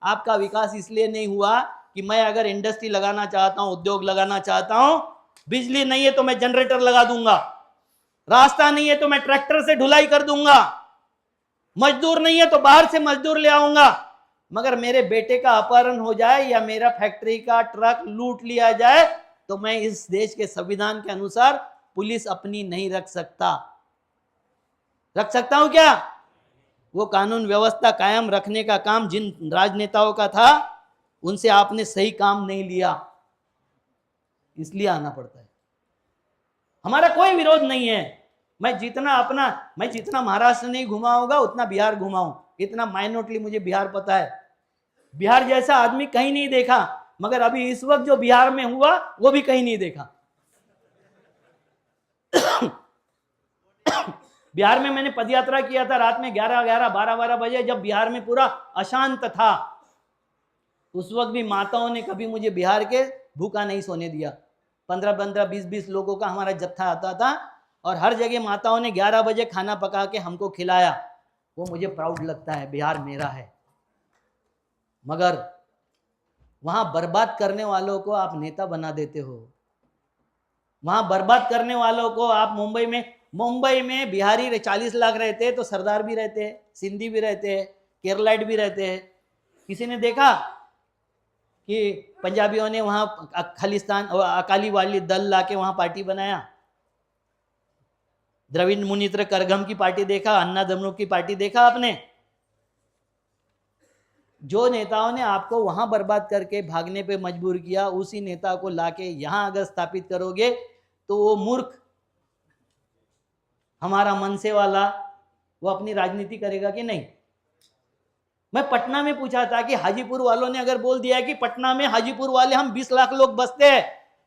आपका विकास इसलिए नहीं हुआ कि मैं अगर इंडस्ट्री लगाना चाहता हूं, उद्योग लगाना चाहता हूं, बिजली नहीं है तो मैं जनरेटर लगा दूंगा, रास्ता नहीं है तो मैं ट्रैक्टर से ढुलाई कर दूंगा, मजदूर नहीं है तो बाहर से मजदूर ले आऊंगा। मगर मेरे बेटे का अपहरण हो जाए या मेरा फैक्ट्री का ट्रक लूट लिया जाए तो मैं इस देश के संविधान के अनुसार पुलिस अपनी नहीं रख सकता। रख सकता हूं क्या? वो कानून व्यवस्था कायम रखने का काम जिन राजनेताओं का था उनसे आपने सही काम नहीं लिया, इसलिए आना पड़ता है। हमारा कोई विरोध नहीं है। मैं जितना महाराष्ट्र नहीं घुमा होगा उतना बिहार घुमा हूं। इतना माइनोटली मुझे बिहार पता है। बिहार जैसा आदमी कहीं नहीं देखा, मगर अभी इस वक्त जो बिहार में हुआ वो भी कहीं नहीं देखा। बिहार में मैंने पदयात्रा किया था रात में 11-11, 12-12 बजे, जब बिहार में पूरा अशांत था। उस वक्त भी माताओं ने कभी मुझे बिहार के भूखा नहीं सोने दिया। 15-15, 20-20 लोगों का हमारा जत्था आता था और हर जगह माताओं ने 11 बजे खाना पका के हमको खिलाया। वो मुझे प्राउड लगता है, बिहार मेरा है। मगर वहां बर्बाद करने वालों को आप नेता बना देते हो। वहां बर्बाद करने वालों को आप मुंबई में बिहारी 40 लाख रहते हैं तो सरदार भी रहते हैं, सिंधी भी रहते हैं, केरलाइट भी रहते हैं। किसी ने देखा कि पंजाबियों ने वहां खालिस्तान और अकाली वाली दल लाके वहां पार्टी बनाया? द्रविड़ मुनित्र करगम की पार्टी देखा? अन्ना दमनू की पार्टी देखा आपने? जो नेताओं ने आपको वहां बर्बाद करके भागने पे मजबूर किया, उसी नेता को लाके यहां अगर स्थापित करोगे तो वो मूर्ख, हमारा मनसे वाला, वो अपनी राजनीति करेगा कि नहीं? मैं पटना में पूछा था कि हाजीपुर वालों ने अगर बोल दिया कि पटना में हाजीपुर वाले हम 20 लाख लोग बसते हैं,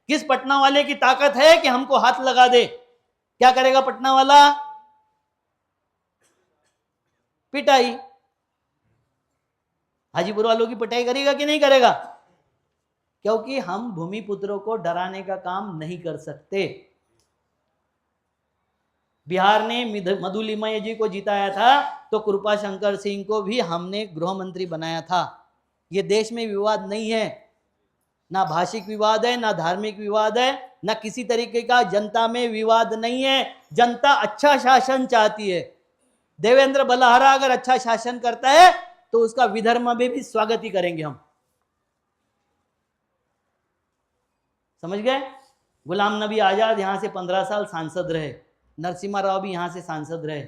किस पटना वाले की ताकत है कि हमको हाथ लगा दे? क्या करेगा पटना वाला? पिटाई। हाजीपुर वालों की पिटाई करेगा कि नहीं करेगा? क्योंकि हम भूमिपुत्रों को डराने का काम नहीं कर सकते। बिहार ने मधुलिमय जी को जिताया था तो कृपा शंकर सिंह को भी हमने गृह मंत्री बनाया था। ये देश में विवाद नहीं है, ना भाषिक विवाद है, ना धार्मिक विवाद है, ना किसी तरीके का जनता में विवाद नहीं है। जनता अच्छा शासन चाहती है। देवेंद्र बलहारा अगर अच्छा शासन करता है तो उसका विदर्भ में भी स्वागत ही करेंगे हम। समझ गए? गुलाम नबी आजाद यहां से 15 साल सांसद रहे, नरसिम्हा राव भी यहां से सांसद रहे।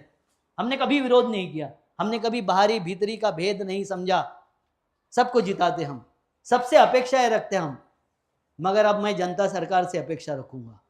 हमने कभी विरोध नहीं किया, हमने कभी बाहरी भीतरी का भेद नहीं समझा। सबको जिताते हम, सबसे अपेक्षाएं रखते हम। मगर अब मैं जनता सरकार से अपेक्षा रखूंगा।